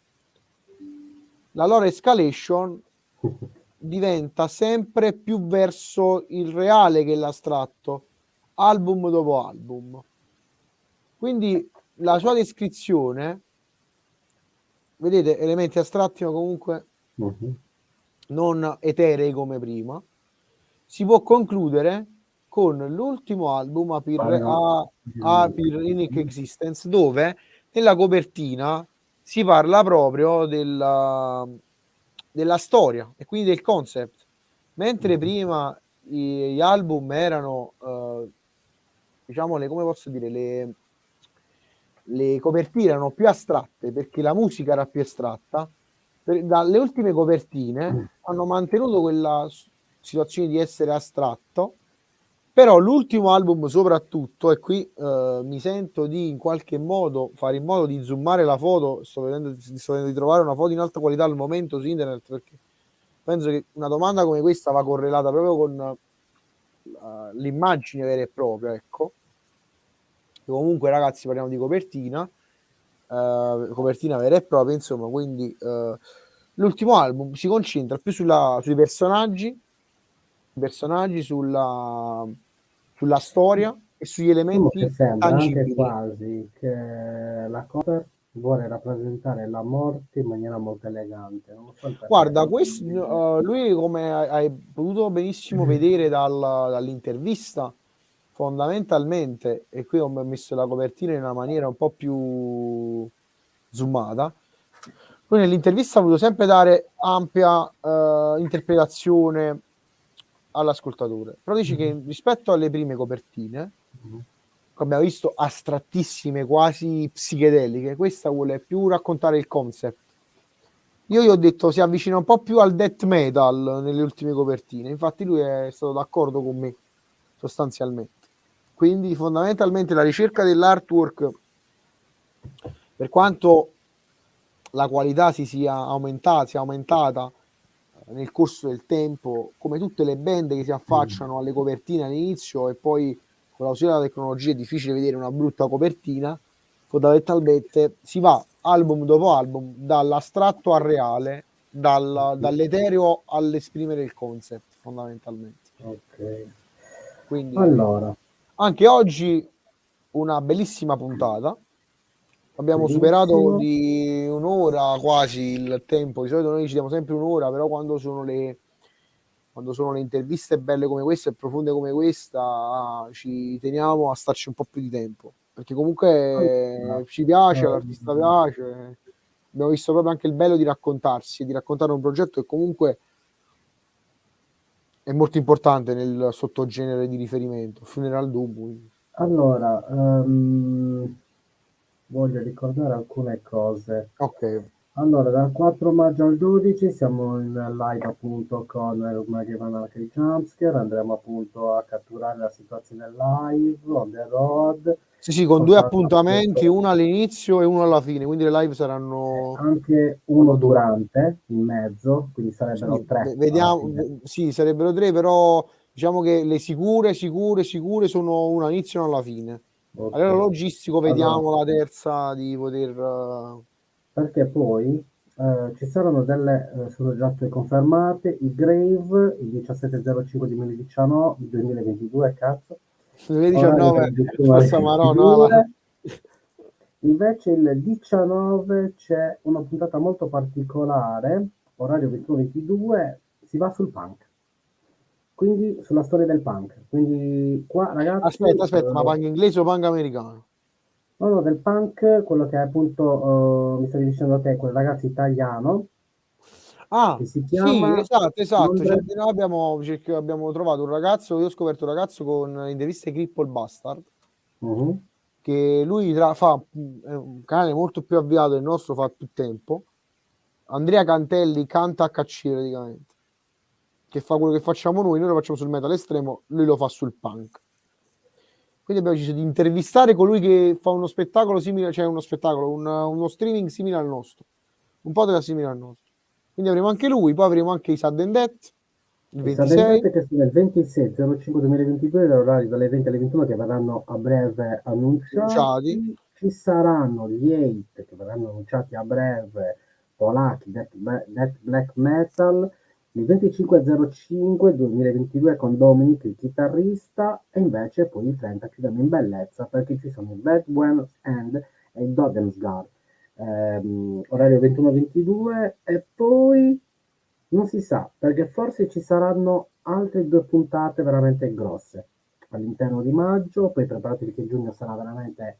S2: La loro escalation diventa sempre più verso il reale che l'astratto, album dopo album. Quindi la sua descrizione, vedete, elementi astratti ma comunque non eterei come prima, si può concludere con l'ultimo album, Appear in Existence, dove nella copertina si parla proprio della storia e quindi del concept, mentre prima gli album erano diciamo come posso dire, le copertine erano più astratte perché la musica era più astratta. Dalle ultime copertine hanno mantenuto quella situazione di essere astratto, però l'ultimo album soprattutto, e qui mi sento di in qualche modo fare in modo di zoomare la foto, sto vedendo di trovare una foto in alta qualità al momento su internet, perché penso che una domanda come questa va correlata proprio con l'immagine vera e propria, ecco. Comunque ragazzi parliamo di copertina vera e propria, insomma, quindi l'ultimo album si concentra più sui personaggi, sulla storia e sugli elementi
S1: sembra
S2: tangibili.
S1: anche quasi che la cover vuole rappresentare la morte in maniera molto elegante. Non so perché.
S2: Guarda, lui, come hai potuto benissimo vedere dall'intervista, fondamentalmente, e qui ho messo la copertina in una maniera un po' più zoomata, Poi nell'intervista ha voluto sempre dare ampia interpretazione all'ascoltatore, però dice che rispetto alle prime copertine, che abbiamo visto astrattissime, quasi psichedeliche, questa vuole più raccontare il concept. Io gli ho detto si avvicina un po' più al death metal nelle ultime copertine, infatti lui è stato d'accordo con me sostanzialmente. Quindi fondamentalmente la ricerca dell'artwork, per quanto la qualità sia aumentata nel corso del tempo, come tutte le band che si affacciano alle copertine all'inizio e poi con l'ausilio della tecnologia è difficile vedere una brutta copertina, fondamentalmente si va album dopo album dall'astratto al reale, dall'etereo all'esprimere il concept fondamentalmente.
S1: Ok.
S2: Quindi
S1: Allora,
S2: anche oggi una bellissima puntata. Abbiamo superato
S1: benissimo.
S2: di un'ora quasi il tempo. Di solito noi ci diamo sempre un'ora, però quando sono le interviste belle come questa e profonde come questa, ci teniamo a starci un po' più di tempo. Perché
S1: Allora,
S2: comunque ci piace, all'artista
S1: ehm,
S2: piace. Abbiamo visto proprio anche il bello di raccontarsi, di raccontare un progetto che comunque è molto importante nel sottogenere di riferimento, Funeral Doom. Quindi.
S1: allora, voglio ricordare alcune cose.
S2: Ok.
S1: Allora, dal 4 maggio al 12 siamo in live appunto con Margrave, Anarca di Jumpscare, andremo appunto a catturare la situazione live, on the road,
S2: Sì, con due
S1: portando
S2: appuntamenti,
S1: appunto
S2: uno all'inizio e uno alla fine, quindi le live saranno
S1: anche uno
S2: due.
S1: durante, in mezzo, quindi sarebbero
S2: Sì,
S1: tre alla
S2: vediamo,
S1: fine.
S2: sì, sarebbero tre, però diciamo che le sicure sono una all'inizio e una alla fine. A livello
S1: Ok.
S2: logistico
S1: Allora,
S2: vediamo la terza di poter...
S1: perché poi ci saranno delle sono già state confermate i Grave il 17.05 2022, cazzo, orario
S2: 2019, forza Maronna, alla...
S1: 31:22. Invece il 19 c'è una puntata molto particolare, orario 21:22, si va sul punk, quindi sulla storia del punk. Quindi qua ragazzi,
S2: Aspetta, ma panga inglese o panga americano?
S1: no, no, del punk, quello che è appunto, mi stavi dicendo a te, quel ragazzo italiano,
S2: Ah,
S1: che si
S2: sì,
S1: chiama
S2: esatto. Cioè,
S1: Londra.
S2: noi abbiamo trovato un ragazzo, io ho scoperto un ragazzo con le interviste Cripple Bastard,
S1: Mhm.
S2: che lui fa è un canale molto più avviato del nostro, fa più tempo. Andrea Cantelli canta HC praticamente, che fa quello che facciamo noi lo facciamo sul metal estremo, lui lo fa sul punk. Quindi abbiamo deciso di intervistare colui che fa uno spettacolo simile, cioè uno streaming simile al nostro, un podcast simile al nostro. Quindi avremo anche lui, poi avremo anche i Sudden Death, il
S1: E
S2: 26,
S1: sapete che sono il 26/05/2022, dall'orario dalle 20 alle 21, che verranno a breve
S2: annunciati.
S1: annunciati. Ci saranno gli 8 che verranno annunciati a breve, polacchi, Death Black Metal, il 25/05/2022 con Dominic, il chitarrista, e invece poi il 30 chiudiamo in bellezza perché ci sono il Bad Buenos End e il Dogensgar, orario 21:22, e poi non si sa, perché forse ci saranno altre due puntate veramente grosse all'interno di maggio, poi preparatevi che giugno sarà veramente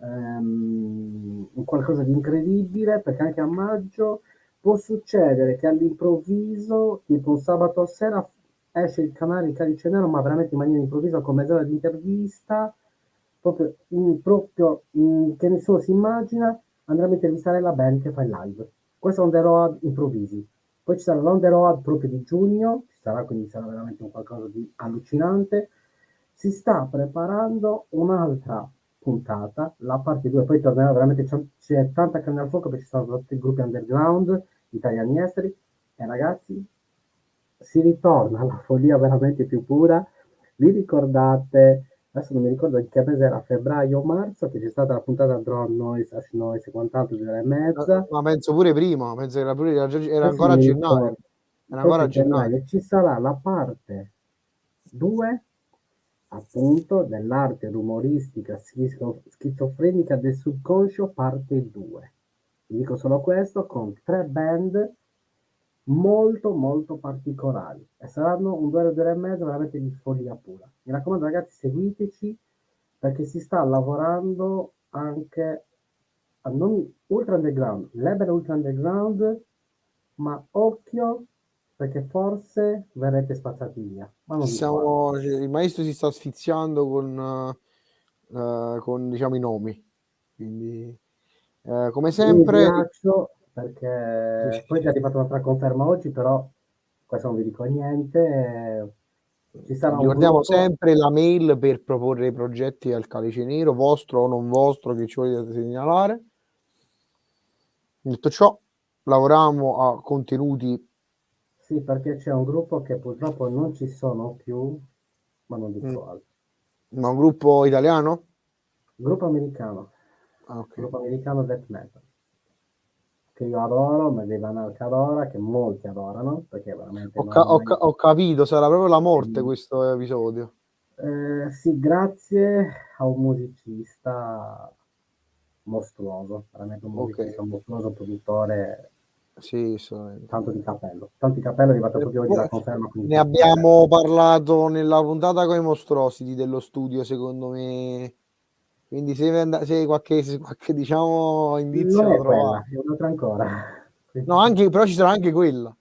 S1: un qualcosa di incredibile, perché anche a maggio può succedere che all'improvviso, tipo un sabato sera, esce il canale di Calice Nero, ma veramente in maniera improvvisa, con mezz'ora di intervista, che nessuno si immagina, andremo a intervistare la band che fa il live. Questo è on the road improvvisi. Poi ci sarà l'on the road proprio di giugno, ci sarà, quindi sarà veramente un qualcosa di allucinante. Si sta preparando un'altra puntata, la parte 2, poi tornerà veramente, c'è tanta carne al fuoco perché ci sono tutti i gruppi underground, italiani esteri, e ragazzi, si ritorna alla follia veramente più pura. Vi ricordate, adesso non mi ricordo in che mese era, febbraio o marzo, che c'è stata la puntata Drone Noise, Ash Noise e quant'altro, 2 ore e mezza.
S2: Ma penso pure prima, penso che era
S1: Adesso
S2: ancora
S1: non
S2: a
S1: mi
S2: gennaio.
S1: ricordo.
S2: Era
S1: Forse
S2: ancora a
S1: a
S2: gennaio.
S1: gennaio ci sarà la parte 2 appunto dell'arte rumoristica schizofrenica del subconscio parte 2. Vi dico solo questo, con 3 band molto molto particolari, e saranno 2 ore, 2 ore e mezza veramente di follia pura. Mi raccomando ragazzi, seguiteci perché si sta lavorando anche a nomi ultra underground, label ultra underground, ma occhio perché forse verrete spazzati via. Ma non dico altro.
S2: Il maestro si sta asfissiando con diciamo i nomi. Quindi, come
S1: Io mi
S2: sempre,
S1: sghiaccio perché poi ti ha fatto un'altra conferma oggi, però questo non vi dico niente. Ci sarà un
S2: ricordiamo
S1: gruppo.
S2: sempre la mail per proporre i progetti al Calice Nero, vostro o non vostro, che ci volete segnalare. Detto ciò, lavoriamo a contenuti.
S1: Sì, perché c'è un gruppo che purtroppo non ci sono più, ma non dico altro.
S2: Ma un gruppo italiano?
S1: Gruppo americano.
S2: Ok.
S1: Gruppo americano death metal. Che io adoro, ma dei Anarca adora, che molti adorano, perché veramente non ho mai...
S2: Ho capito, sarà proprio la morte questo episodio.
S1: Sì, grazie a un musicista mostruoso, veramente un
S2: Ok,
S1: musicista mostruoso, produttore,
S2: sì, assolutamente.
S1: tanto di cappello. Tanto di cappello è arrivata proprio oggi la conferma, quindi
S2: Ne abbiamo parlato nella puntata con i mostrosity dello studio, secondo me. Quindi se qualche diciamo indizio
S1: non
S2: lo
S1: è quella,
S2: trovate.
S1: è un'altra ancora.
S2: No, anche, però ci sarà anche quella.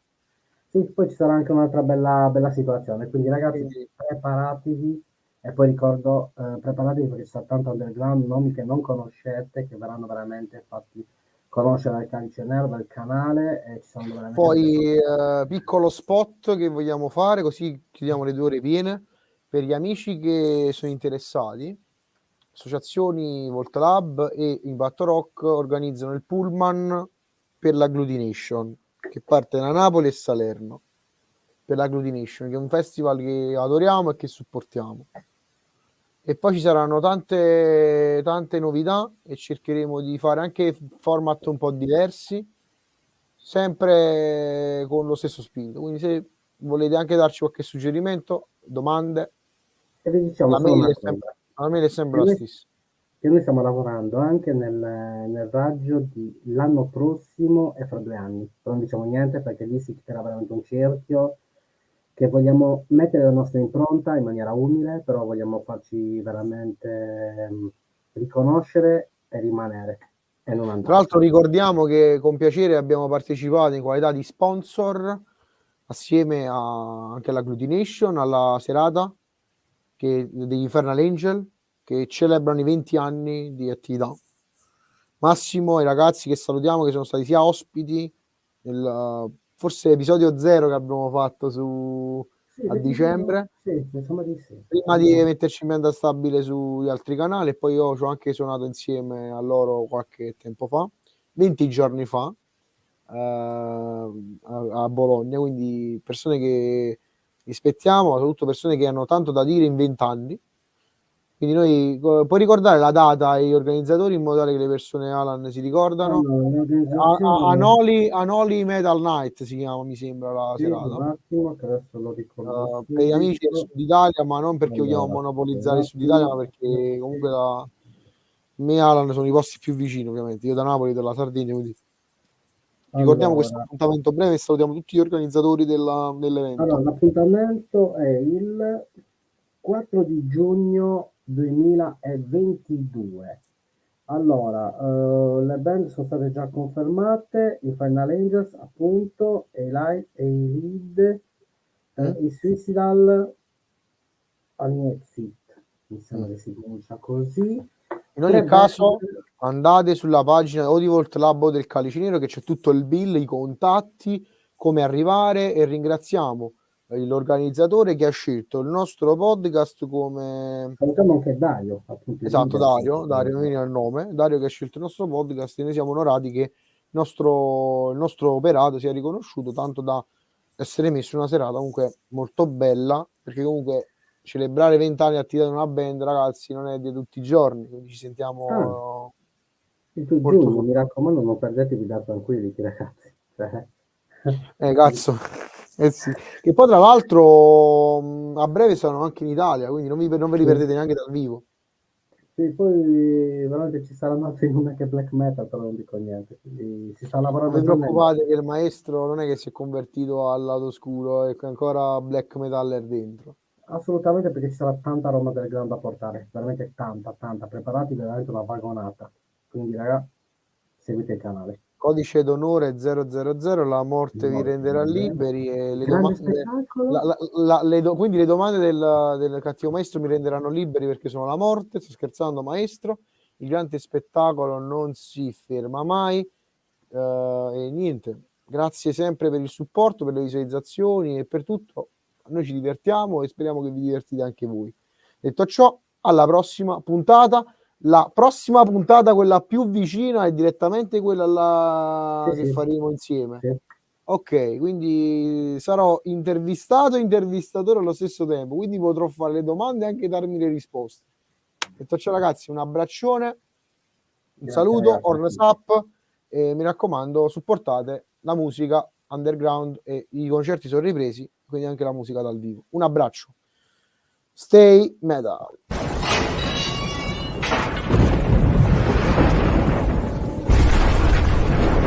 S1: Sì, poi ci sarà anche un'altra bella situazione, quindi ragazzi
S2: Quindi,
S1: preparatevi e poi ricordo, preparatevi perché ci sarà tanto underground, nomi che non conoscete, che verranno veramente fatti conoscere dal Calice Nero, dal canale, e ci saranno veramente delle
S2: poi piccolo spot che vogliamo fare, così chiudiamo le 2 ore piene. Per gli amici che sono interessati, associazioni Volta Lab e Impatto Rock organizzano il pullman per l'agglutination che parte da Napoli e Salerno, per l'agglutination, che è un festival che adoriamo e che supportiamo. E poi ci saranno tante novità e cercheremo di fare anche format un po' diversi, sempre con lo stesso spirito. Quindi se volete anche darci qualche suggerimento, domande,
S1: E vi diciamo
S2: la
S1: solo
S2: mail
S1: una
S2: è sempre,
S1: cosa,
S2: la mail è sempre
S1: che
S2: la
S1: noi,
S2: stessa.
S1: che noi stiamo lavorando anche nel raggio di l'anno prossimo e fra 2 anni, però non diciamo niente perché lì si creerà veramente un cerchio che vogliamo mettere la nostra impronta in maniera umile, però vogliamo farci veramente riconoscere e rimanere e non
S2: Tra l'altro
S1: andarsene.
S2: ricordiamo che con piacere abbiamo partecipato in qualità di sponsor assieme anche all'Agglutination, alla serata degli Infernal Angel che celebrano i 20 anni di attività. Massimo e i ragazzi che salutiamo, che sono stati sia ospiti nel forse episodio 0 che abbiamo fatto
S1: Sì,
S2: a dicembre,
S1: sì, insomma di sì.
S2: prima di metterci in banda stabile sugli altri canali, e poi io ci ho anche suonato insieme a loro qualche tempo fa, 20 giorni fa, a Bologna, quindi persone che rispettiamo, soprattutto persone che hanno tanto da dire in 20 anni. Quindi puoi ricordare la data ai organizzatori in modo tale che le persone Alan si ricordano.
S1: Allora, l'organizzazione,
S2: Anoli Metal Night si chiama, mi sembra, la
S1: sì,
S2: serata.
S1: un attimo che adesso lo ricordo
S2: Per gli amici del
S1: subito.
S2: Sud Italia, ma non perché vogliamo
S1: Allora,
S2: monopolizzare
S1: un
S2: il Sud Italia, ma
S1: attimo.
S2: perché comunque me e Alan sono i posti più vicini, ovviamente. Io da Napoli, dalla Sardegna, quindi ricordiamo questo
S1: Allora,
S2: appuntamento breve e salutiamo tutti gli organizzatori dell'evento.
S1: l'appuntamento è il 4 di giugno 2022. Allora, le band sono state già confermate, i Final Angels appunto, e i Lead, i Suicidal Exit, mi sembra
S2: Mm.
S1: che si pronuncia così.
S2: In ogni
S1: Tre band,
S2: caso, andate sulla pagina o di Volt Lab o del Calice Nero che c'è tutto il bill, i contatti, come arrivare, e ringraziamo l'organizzatore che ha scelto il nostro podcast come...
S1: salutiamo anche Dario, appunto il
S2: Esatto,
S1: leader.
S2: Dario mi viene il nome, Dario che ha scelto il nostro podcast, e noi siamo onorati che il nostro operato sia riconosciuto, tanto da essere messo in una serata comunque molto bella, perché comunque celebrare 20 anni di attività di una band, ragazzi, non è di tutti i giorni, quindi ci
S1: Ah,
S2: sentiamo
S1: il tuo
S2: molto
S1: giugno, mi
S2: fortunati.
S1: raccomando, non perdetevi da tranquilli, ragazzi. Cioè,
S2: Cazzo, eh sì. Che poi tra l'altro a breve saranno anche in Italia, quindi non ve li
S1: sì.
S2: perdete neanche dal vivo.
S1: Sì, poi veramente ci saranno altri nomi che black metal, però non dico niente. Quindi si sta
S2: Non
S1: lavorando
S2: vi
S1: già nel...
S2: preoccupate che il maestro non è che si è convertito al lato oscuro, è ancora black metaller dentro.
S1: Assolutamente perché ci sarà tanta roba del ground da portare, veramente tanta, tanta. Preparati veramente una vagonata. Quindi, raga, seguite il canale.
S2: Codice d'onore 000, la morte vi renderà liberi e le domande, quindi le domande del cattivo maestro mi renderanno liberi perché sono la morte. Sto scherzando, maestro. Il grande spettacolo non si ferma mai. E niente, grazie sempre per il supporto, per le visualizzazioni e per tutto. Noi ci divertiamo e speriamo che vi divertite anche voi. Detto ciò, alla prossima puntata. La prossima puntata, quella più vicina, è direttamente quella che faremo insieme.
S1: Sì.
S2: Ok, quindi sarò intervistato e intervistatore allo stesso tempo, quindi potrò fare le domande e anche darmi le risposte. Detto ciò, ragazzi, un abbraccione, un saluto, Horns up, e mi raccomando, supportate la musica underground e i concerti sono ripresi, quindi anche la musica dal vivo. Un abbraccio. Stay metal.